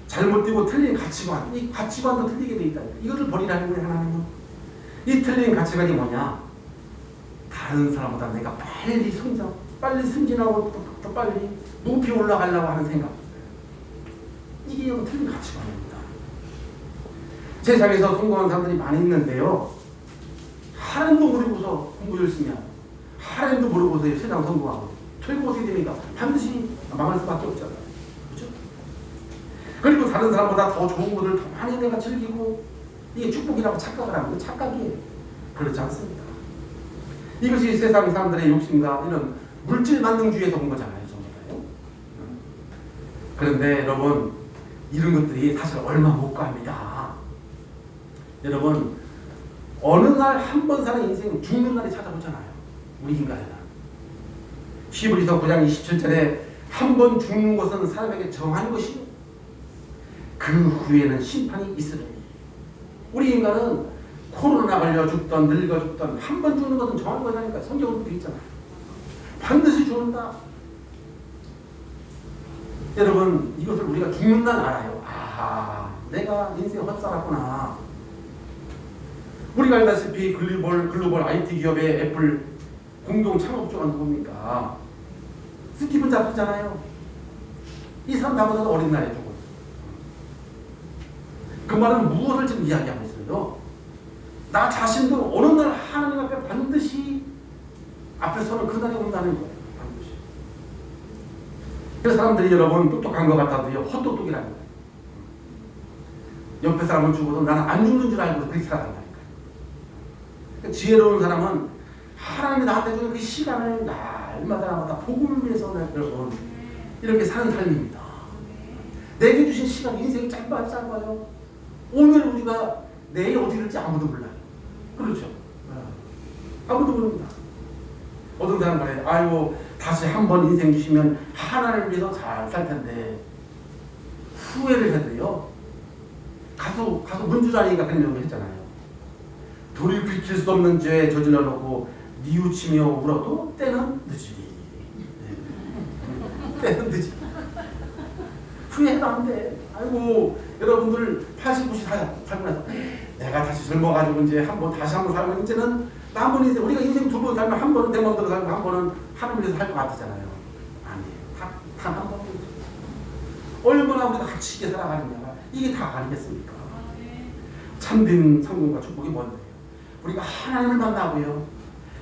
잘못되고 틀린 가치관, 이 가치관도 틀리게 돼 있다. 이것을 버리라는 거예요, 하나님은. 이 틀린 가치관이 뭐냐? 다른 사람보다 내가 빨리 성장, 빨리 승진하고 또 빨리 높이 올라가려고 하는 생각. 이게 틀린 가치관입니다. 세상에서 성공한 사람들이 많이 있는데요. 하나님도 모르고서 공부 열심히 하고, 하나님도 모르고서 세상 성공하고, 결국 어떻게 됩니까? 반드시 망할 수밖에 없잖아요. 그렇죠? 그리고 다른 사람보다 더 좋은 것을 더 많이 내가 즐기고, 이게 축복이라고 착각을 하는 거 착각이에요. 그렇지 않습니다. 이것이 세상 사람들의 욕심과 이런 물질 만능주의에서 온 거잖아요. 전부 다요. 그런데 여러분, 이런 것들이 사실 얼마 못 갑니다. 여러분, 어느 날 한 번 사는 인생 죽는 날이 찾아오잖아요. 우리 인간에는. 히브리서 9장 27절에 한 번 죽는 것은 사람에게 정한 것이요 그 후에는 심판이 있으리니. 우리 인간은 코로나 걸려 죽던 늙어 죽던 한 번 죽는 것은 정한 거라니까. 성경으로 되어 있잖아요. 반드시 죽는다. 여러분, 이것을 우리가 죽는 날 알아요. 아, 내가 인생 헛살았구나. 우리가 알다시피 글로벌 IT 기업의 애플 공동 창업주가 누굽니까? 스티븐 잡스잖아요. 이 사람 나보다도 어린 나이에 죽었어요. 그 말은 무엇을 지금 이야기하고 있어요? 나 자신도 어느 날 하나님 앞에 반드시 앞에 서는 그날이 온다는 거예요. 반드시. 그래서 사람들이 여러분 똑똑한 것 같아도요, 헛똑똑이라는 거예요. 옆에 사람은 죽어도 나는 안 죽는 줄 알고 그렇게 살아간다니까요. 그러니까 지혜로운 사람은 하나님이 나한테 주는 그 시간을 날마다 복음을 위해서 여러분 이렇게 사는 삶입니다. 내게 주신 시간, 인생이 짧아요. 오늘 우리가 내일 어떻게 될지 아무도 몰라요. 그렇죠? 아무도 모릅니다. 어떤 사람 말해요. 아이고, 다시 한 번 인생 주시면 하나님을 위해서 잘 살 텐데 후회를 해도요. 가서 문주자리가 그런 얘기를 했잖아요. 돌이킬 수 없는 죄에 저질러 놓고 뉘우치며 울어도 때는 늦으리. 때는 늦으리. 후회해도 안 돼. 아이고, 여러분들 80, 90 살고 나서 내가 다시 젊어가지고 이제 다시 한 번 살고 이제는 한 번 인생, 우리가 인생 두 번 살면 한 번은 내 마음대로 살고 한 번은 하늘에서 살 것 같잖아요. 아니에요. 단 한 번이죠. 얼마나 우리가 가치 있게 살아가느냐가 이게 다 아니겠습니까? 참된 성공과 축복이 뭔데요? 우리가 하나님을 만나고요.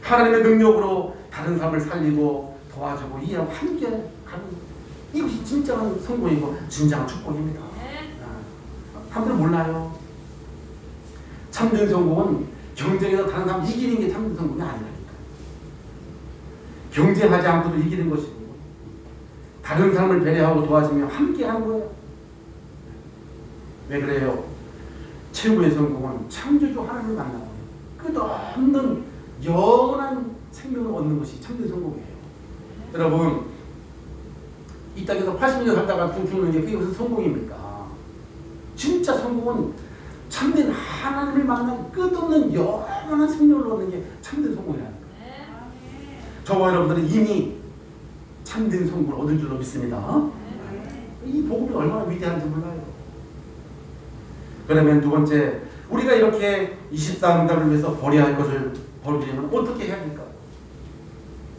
하나님의 능력으로 다른 사람을 살리고 도와주고 이해하고 함께 가는 이것이 진정한 성공이고 진정한 축복입니다. 사람들은 몰라요. 참된 성공은 경쟁에서 다른 사람 이기는 게 참된 성공이 아니라니까. 경쟁하지 않고도 이기는 것이고 다른 사람을 배려하고 도와주며 함께 하는 거예요. 왜 그래요? 최고의 성공은 창조주 하나님을 만나고 끝없는 영원한 생명을 얻는 것이 참된 성공이에요. 여러분, 이 땅에서 80년 살다가 죽는 게 그게 무슨 성공입니까? 진짜 성공은 참된 하나님을 만난 끝없는 영원한 생명을 얻는 게 참된 성공이라는 거예요. 저와 여러분들은 이미 참된 성공을 얻을 줄로 믿습니다. 이 복음이 얼마나 위대한지 몰라요. 그러면 두 번째, 우리가 이렇게 24응답을 위해서 버려야 할 것을 버리려면 어떻게 해야 할까?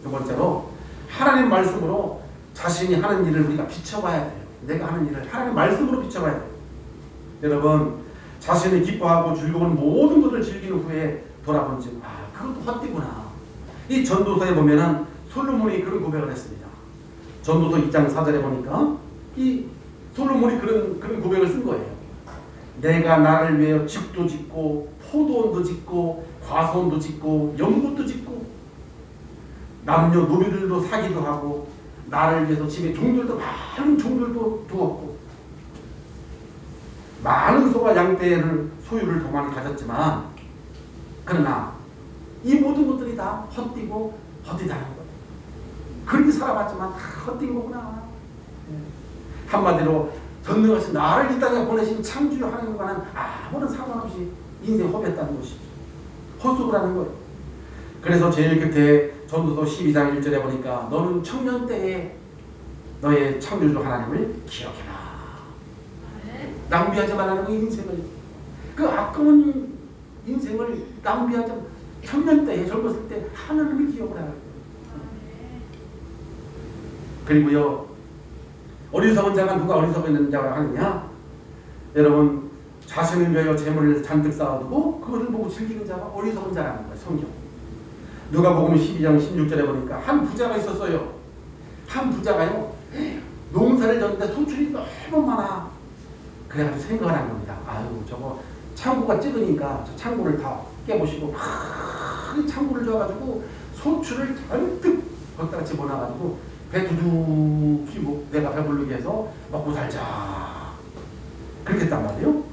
두 번째로, 하나님 말씀으로 자신이 하는 일을 우리가 비춰봐야 돼요. 내가 하는 일을 하나님 말씀으로 비춰봐야 돼요. 여러분, 자신이 기뻐하고 즐거운 모든 것을 즐기는 후에 돌아본 즉, 그것도 헛되구나. 이 전도서에 보면은 솔로몬이 그런 고백을 했습니다. 전도서 2장 4절에 보니까 이 솔로몬이 그런 고백을 쓴 거예요. 내가 나를 위해 집도 짓고 포도원도 짓고 과수원도 짓고 연못도 짓고 남녀 노비들도 사기도 하고 나를 위해서 집에 종들도 많은 종들도 두었고 많은 소와 양떼를 소유를 더 많이 가졌지만 그러나 이 모든 것들이 다 헛되고 헛되다는 거예요. 그렇게 살아봤지만 다 헛된 거구나. 한마디로 전능하신 나를 이 땅에 보내신 창조주 하나님과는 아무런 상관없이 인생 허비했다는 것이죠. 헛수고라는 거예요. 그래서 제일 끝에 전도서 12장 1절에 보니까 너는 청년 때에 너의 창조주 하나님을 기억해라. 낭비하지 말라는 거 인생을. 그 아까운 인생을 낭비하지 청년 때에 젊었을 때 하나님을 기억을 해야 돼요. 그리고요 어리석은 자가 누가 어리석은 자가 하느냐? 여러분 자신을 위하여 재물을 잔뜩 쌓아두고 그것을 보고 즐기는 자가 어리석은 자라는 거예요. 성경 누가복음 12장 16절에 보니까 한 부자가 있었어요. 한 부자가요 농사를 졌는데 소출이 너무 많아. 그래가지고 생각을 한 겁니다. 아유 저거 창고가 적으니까 저 창고를 다 깨보시고 큰 창고를 줘가지고 소출을 잔뜩 거기다가 집어넣어가지고 배 두둑히 내가 배부르게 해서 먹고 살자 그렇게 했단 말이에요.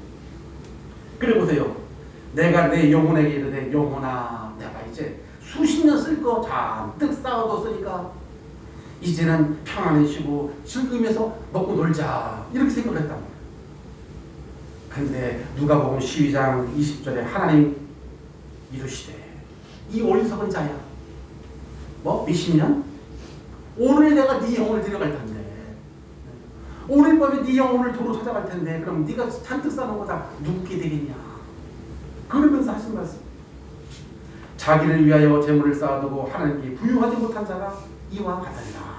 그래 보세요. 내가 내 영혼에게 이르되 영혼아 내가 이제 수십 년 쓸 거 잔뜩 쌓아뒀으니까 이제는 평안히 쉬고 즐기면서 먹고 놀자 이렇게 생각을 했단 말이에요. 근데 누가복음 12장 20절에 하나님 이르시되 이 어리석은 자야 뭐 몇십 년? 오늘 내가 네 영혼을 데려갈 텐데 오늘 밤에 네 영혼을 도로 찾아갈 텐데 그럼 네가 잔뜩 쌓아놓은 거 다 누구게 되겠냐 그러면서 하신 말씀 자기를 위하여 재물을 쌓아두고 하나님께 부유하지 못한 자가 이와 같으리라.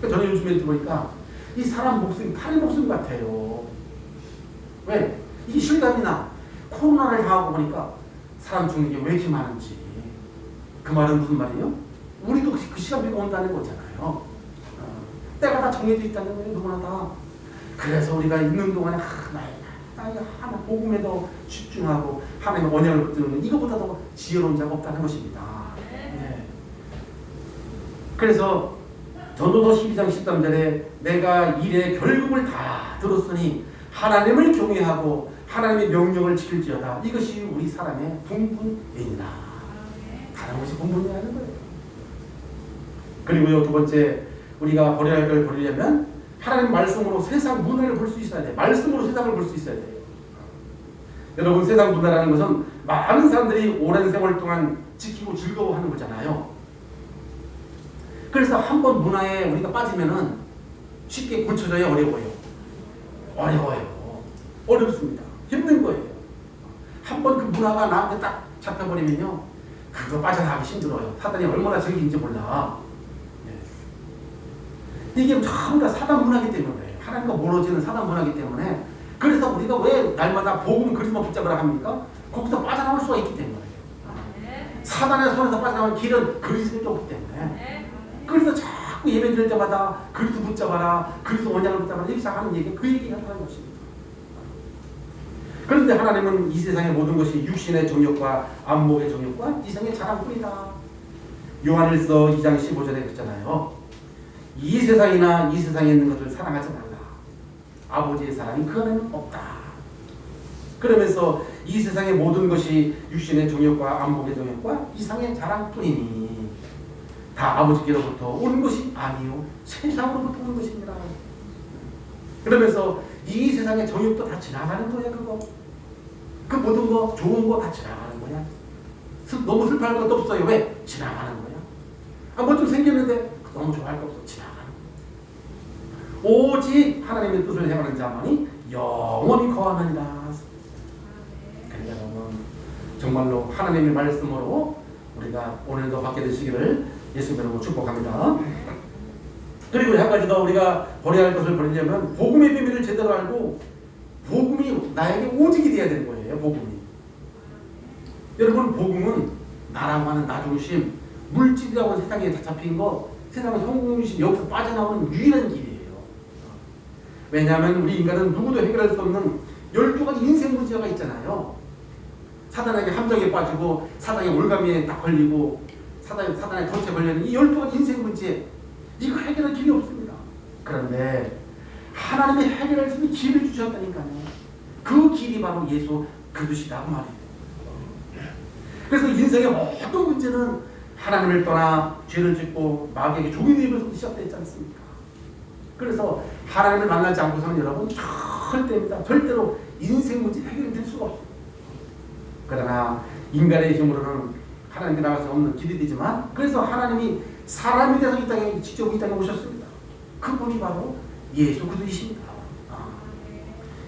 저는 요즘에 들어보니까 이 사람 목숨이 파리 목숨 같아요. 왜? 이게 실감이나 코로나를 당하고 보니까 사람 죽는 게 왜 이렇게 많은지. 그 말은 무슨 말이에요? 우리도 그 시간비가 온다는 거잖아요. 때가 다 정해져 있다는 거예요. 누구나 다. 그래서 우리가 있는 동안에 하나 복음에도 집중하고 하나님의 언약을 붙드는 이거보다 더 지혜로운 자가 없다는 것입니다. 네. 그래서 전도서 12장 13절에 내가 일의 결국을 다 들었으니 하나님을 경외하고 하나님의 명령을 지킬지어다. 이것이 우리 사람의 분분이니라. 다른 것이 분분이라는 거예요. 그리고요 두 번째 우리가 버려야 할 걸 버리려면 하나님 말씀으로 세상 문화를 볼 수 있어야 돼. 말씀으로 세상을 볼 수 있어야 돼요. 여러분 세상 문화라는 것은 많은 사람들이 오랜 세월 동안 지키고 즐거워하는 거잖아요. 그래서 한번 문화에 우리가 빠지면은 쉽게 고쳐져야 어려워요. 어렵습니다. 힘든 거예요. 한번 그 문화가 나한테 딱 잡혀버리면요 그거 빠져나가기 힘들어요. 사단이 얼마나 즐기는지 몰라. 이게 전부 다 사단 문화이기 때문에 하나님과 멀어지는 사단 문화이기 때문에 그래서 우리가 왜 날마다 복음 그리스도 붙잡으라 합니까? 거기서 빠져나올 수가 있기 때문에 사단의 손에서 빠져나오는 길은 그리스도밖에 없기 때문에 그래서 자꾸 예배 드릴 때마다 그리스도 붙잡아라 그리스도 원양을 붙잡아라 이렇게 하는 얘기 그 얘기가 하는 것입니다. 그런데 하나님은 이 세상의 모든 것이 육신의 정욕과 안목의 정욕과 이성의 자랑뿐이다. 요한일서 2장 15절에 그랬잖아요. 이 세상이나 이 세상에 있는 것을 사랑하지 말라. 아버지의 사랑이 그 안에는 없다. 그러면서 이 세상의 모든 것이 육신의 정욕과 안목의 정욕과 이상의 자랑뿐이니 다 아버지께로부터 오는 것이 아니요 세상으로부터 오는 것입니다. 그러면서 이 세상의 정욕도 다 지나가는 거야. 그거 그 모든 거 좋은 거 다 지나가는 거야. 너무 슬퍼할 것도 없어요. 왜? 지나가는 거야. 뭐 좀 생겼는데 너무 좋아할 거 없어. 지나가는 거야. 오직 하나님의 뜻을 행하는 자만이 영원히 거하느니라. 그러니까 여러분 정말로 하나님의 말씀으로 우리가 오늘도 받게 되시기를 예수님으로 축복합니다. 그리고 한 가지 더 우리가 버려야 할 것을 버리려면 복음의 비밀을 제대로 알고 복음이 나에게 오직이 돼야 되는 거예요. 복음이. 여러분 복음은 나라고 하는 나 중심 물질이라고 하는 세상에 다 잡힌 거 세상의 성공중심 여기서 빠져나오는 유일한 길이에요. 왜냐하면 우리 인간은 누구도 해결할 수 없는 12가지 인생 문제가 있잖아요. 사단에게 함정에 빠지고 사단의 올가미에 딱 걸리고 사단의 덫에 걸리는 이 12가지 인생 문제 이거 해결할 길이 없습니다. 그런데 하나님이 해결할 수 있는 길을 주셨다니까요. 그 길이 바로 예수 그리스도시라고 말이에요. 그래서 인생의 모든 문제는 하나님을 떠나 죄를 짓고 마귀에게 종이 되면서 시작되지 않습니까? 그래서 하나님을 만나지 않고서는 여러분 절대로 인생 문제 해결이 될 수가 없어요. 그러나 인간의 힘으로는 하나님께 나갈 수 없는 길이 되지만 그래서 하나님이 사람이 돼서 이 땅에 직접 이 땅에 오셨습니다. 그분이 바로 예수 그리스도이십니다.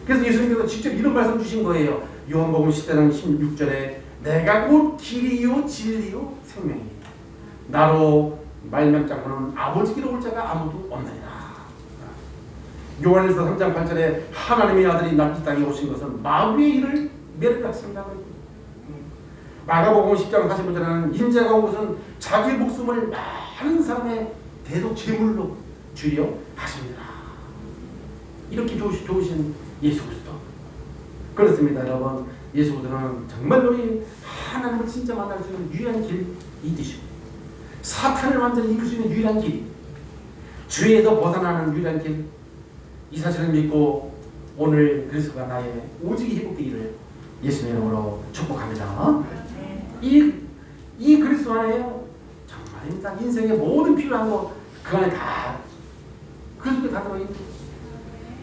그래서 예수님께서 직접 이런 말씀 주신 거예요. 요한복음 10장 16절에 내가 곧 길이요 진리요 생명이니 나로 말미암지 않고는 아버지께로 올 자가 아무도 없느니라. 요한일서 3장 8절에 하나님의 아들이 이 땅에 오신 것은 마귀의 일을 멸하였습니다. 마가복음 10장 45절에는 인자가 온 것은 자기 목숨을 많은 사람의 대속 제물로 주려 하십니다. 이렇게 좋으신 예수 그리스도. 그렇습니다, 여러분. 예수 그리스도는 정말로 하나님을 진짜 만날 수 있는 유일한 길이 되시고 사탄을 완전히 이길 수 있는 유일한 길, 죄에서 벗어나는 유일한 길, 이 사실을 믿고 오늘 그리스도가 나의 오직이 회복되기를 예수님의 이름으로 축복합니다. 이 그리스도 안에요 정말입니다. 인생의 모든 필요한 거 그 안에 다 그 속에 다 들어있는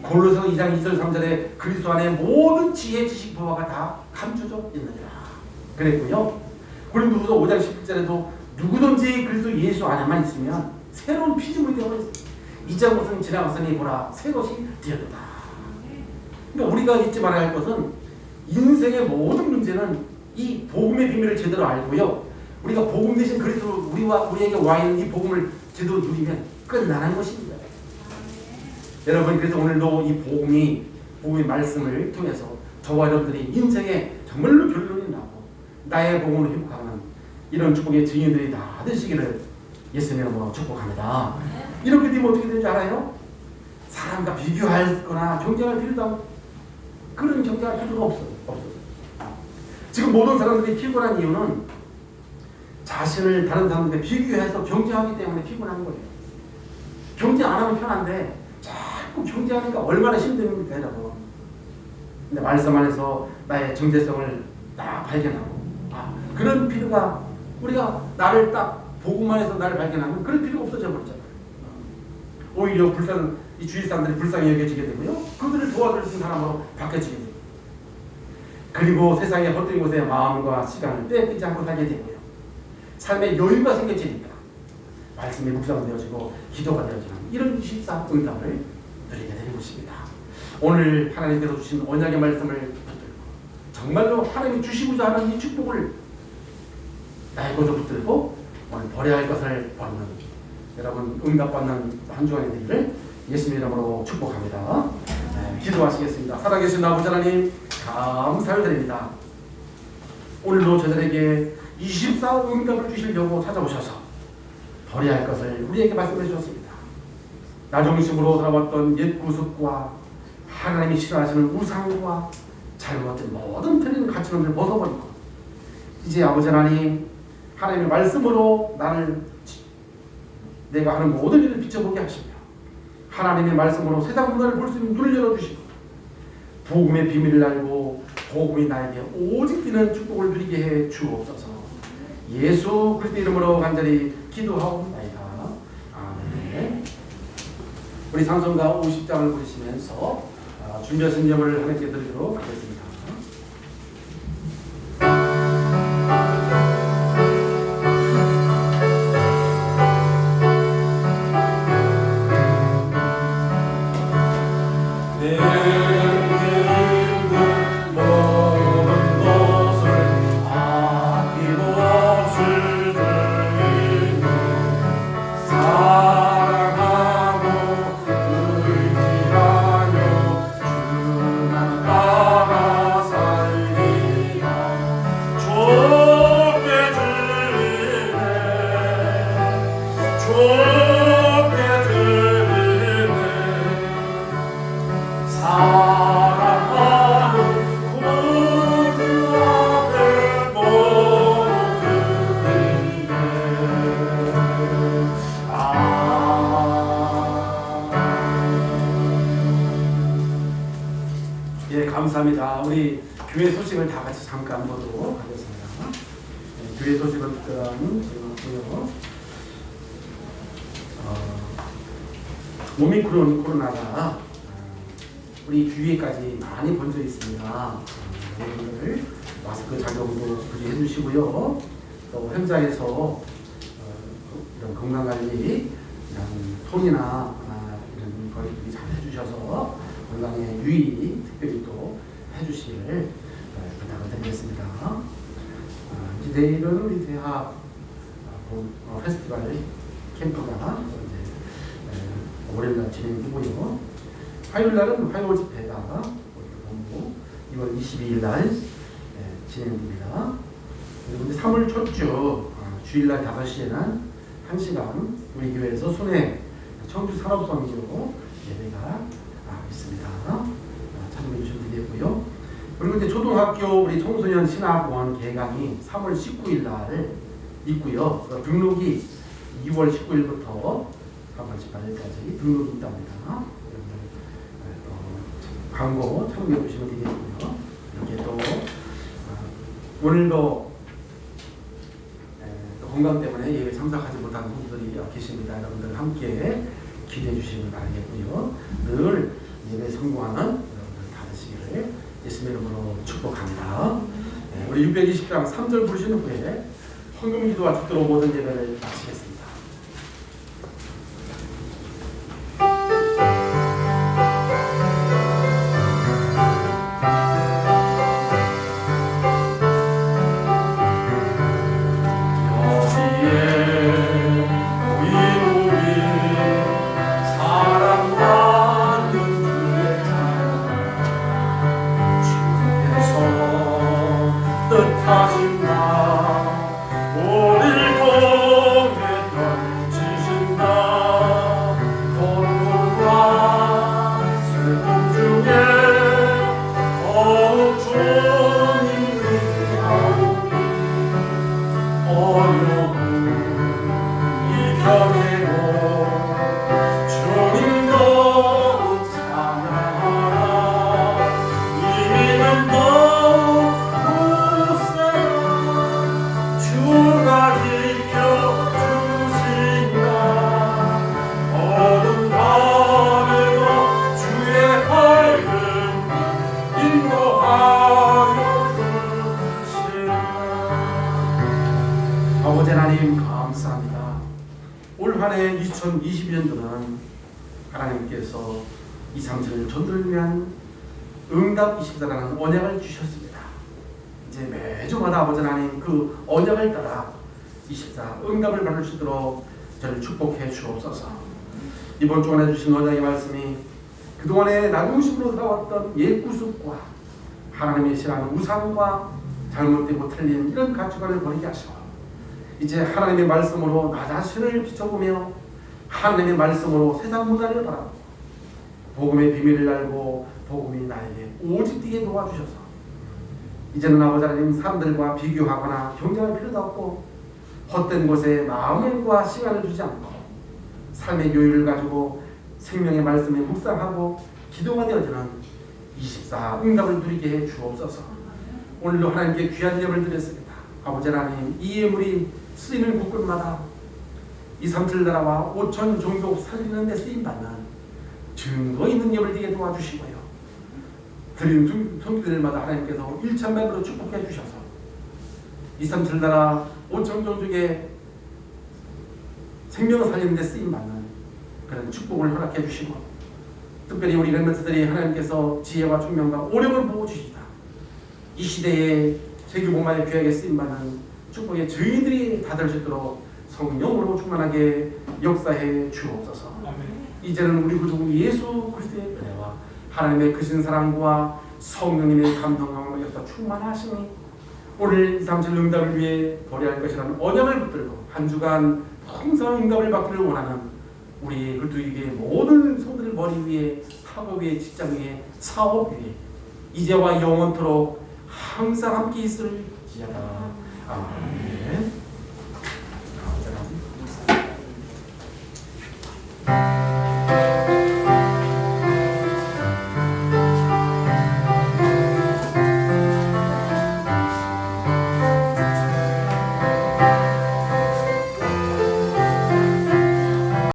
골로새서 2장 2절 3절에 그리스도 안에 모든 지혜 지식 부화가 다 감춰져 있느니라 그랬고요. 고린도후서 5장 11절에도 누구든지 그리스도 예수 안에만 있으면 새로운 피조물이 되어버렸습니다. 이전 것은 지나갔으니 보라 새 것이 되었다. 그러니까 우리가 잊지 말아야 할 것은 인생의 모든 문제는 이 복음의 비밀을 제대로 알고요. 우리가 복음 대신 그리스도 우리에게 와 있는 이 복음을 제대로 누리면 끝나는 것입니다. 여러분 그래서 오늘도 이 복음의 말씀을 통해서 저와 여러분들이 인생에 정말로 결론이 나고 나의 복음을 회복하는 이런 축복의 증인들이 다 되시기를 예수님의 이름으로 축복합니다. 이렇게 되면 어떻게 되는지 알아요? 사람과 비교하거나 경쟁할 필요도 없고 그런 경쟁할 필요가 없어요. 지금 모든 사람들이 피곤한 이유는 자신을 다른 사람들과 비교해서 경쟁하기 때문에 피곤한 거예요. 경쟁 안 하면 편한데 자꾸 경쟁하니까 얼마나 힘듭니까, 여러분. 근데 말씀 안에서 나의 정체성을 딱 발견하고 그런 필요가 우리가 나를 딱 복음만 해서 나를 발견하면 그런 필요가 없어져 버렸잖아요. 오히려 이 주위 사람들이 불쌍히 여겨지게 되고요. 그들을 도와줄 수 있는 사람으로 바뀌어지게 되고 그리고 세상의 헛된 곳에 마음과 시간을 빼앗기지 않고 살게 되고요. 삶의 여유가 생겨지니까 말씀이 묵상되어지고 기도가 되어지는 이런 24 응답을 누리게 되는 것입니다. 오늘 하나님께서 주신 언약의 말씀을 붙들고 정말로 하나님이 주시고자 하는 이 축복을 나의 것을 붙들고 오늘 버려야 할 것을 버리는 여러분 응답받는 한 주간이 되기를 예수님 이름으로 축복합니다. 기도하시겠습니다. 살아계신 아버지 하나님 감사를 드립니다. 오늘도 저들에게 24 응답을 주시려고 찾아오셔서 버려야 할 것을 우리에게 말씀해 주셨습니다. 나중심으로 살아왔던 옛 구습과 하나님이 싫어하시는 우상과 잘못된 모든 틀린 가치관을 벗어버리고 이제 아버지 하나님 하나님의 말씀으로 내가 하는 모든 일을 비춰보게 하시며 하나님의 말씀으로 세상 문화를 볼 수 있는 눈을 열어주시고 복음의 비밀을 알고 복음이 나에게 오직 뛰는 축복을 누리게 해 주옵소서. 예수 그리스도 이름으로 간절히 기도하옵나이다. 아멘. 우리 찬송가 50장을 부르시면서 준비하신 예물을 하나님께 드리도록 하겠습니다. 감사합니다. 우리 교회 소식을 다 같이 잠깐 보도록 하겠습니다. 교회 소식을 특별한 제목이고요. 오미크론 코로나가 우리 주위에까지 많이 번져 있습니다. 여러분들 마스크 착용도 부지해 주시고요. 또 현장에서 이런 건강관리, 이런 손이나 이런 거리들이 잘 해주셔서 건강에 유의 특별히 또 해주시기를 부탁을 드리겠습니다. 이제 내일은 우리 대학 페스티벌 캠프가 이제 월요일날 진행되고요. 화요일날은 화요 집회가 본부 2월 22일날 진행됩니다. 그리고 3월 첫주 주일날 5시에는 1시간 우리 교회에서 순회 청주 산업성지로 예배가 있습니다. 참여해 주시면 되겠고요. 그리고 이제 초등학교 우리 청소년 신학원 개강이 3월 19일날 있고요. 등록이 2월 19일부터 3월 18일까지 등록이 있답니다. 광고 참고해 주시면 되겠고요. 이렇게 또 오늘도 건강 때문에 예배 참석하지 못한 분들이 계십니다. 여러분들 함께 기대해 주시면 바라겠고요. 늘 예배 성공하는 여러분들 다 되시기를 예수님 이름으로 축복합니다. 우리 620장 3절 부르신 후에 헌금 기도와 축도로 모든 예배를 마치겠습니다. 아버지 하나님 감사합니다. 올 한해 2022년도는 하나님께서 2, 3절 전도를 위한 응답 24라는 언약을 주셨습니다. 이제 매주마다 아버지 하나님 그 언약을 따라 24 응답을 받을 수 있도록 저를 축복해 주옵소서. 이번 주간에 주신 언약의 말씀이 그동안에 나누심으로 살아왔던 옛 구습과 하나님의 싫어하는 우상과 잘못되고 틀린 이런 가치관을 버리게 하시고 이제 하나님의 말씀으로 나 자신을 비춰보며 하나님의 말씀으로 세상 문화를 바라보고 복음의 비밀을 알고 복음이 나에게 오직 뛰게 도와주셔서 이제는 아버지 하나님 사람들과 비교하거나 경쟁할 필요도 없고 헛된 곳에 마음과 시간을 두지 않고 삶의 요일을 가지고 생명의 말씀에 묵상하고 기도가 되어지는 24 응답을 누리게 해 주옵소서. 오늘도 하나님께 귀한 예물을 드렸습니다. 아버지 하나님 이 예물이 쓰이는 곳곳마다 2, 3칠 나라와 5천 종족 살리는 데 쓰임받는 증거 있는 예물 되게 도와주시고요. 드린 성기들마다 하나님께서 일천만으로 축복해 주셔서 2, 3칠 나라 5천 종족의 생명을 살리는 데 쓰임받는 그런 축복을 허락해 주시고 특별히 우리 렘넌트들이 하나님께서 지혜와 총명과 오력을 부어주시다. 이 시대에 세계복음화의 귀하게 쓰임받는 축복의 증인들이 다 될 수 있도록 성령으로 충만하게 역사해 주옵소서. 이제는 우리 구주 예수 그리스도의 은혜와 하나님의 크신 사랑과 성령님의 감동함으로 역사 충만하시니 오늘 2, 3, 7 응답을 위해 도래할 것이라는 언약을 붙들고 한 주간 풍성한 응답을 받기를 원하는 우리 그리스도의 모든 성도들 머리 위에 학업 위에 직장 위에 사업 위에 이제와 영원토록 항상 함께 있을지어다. 아멘.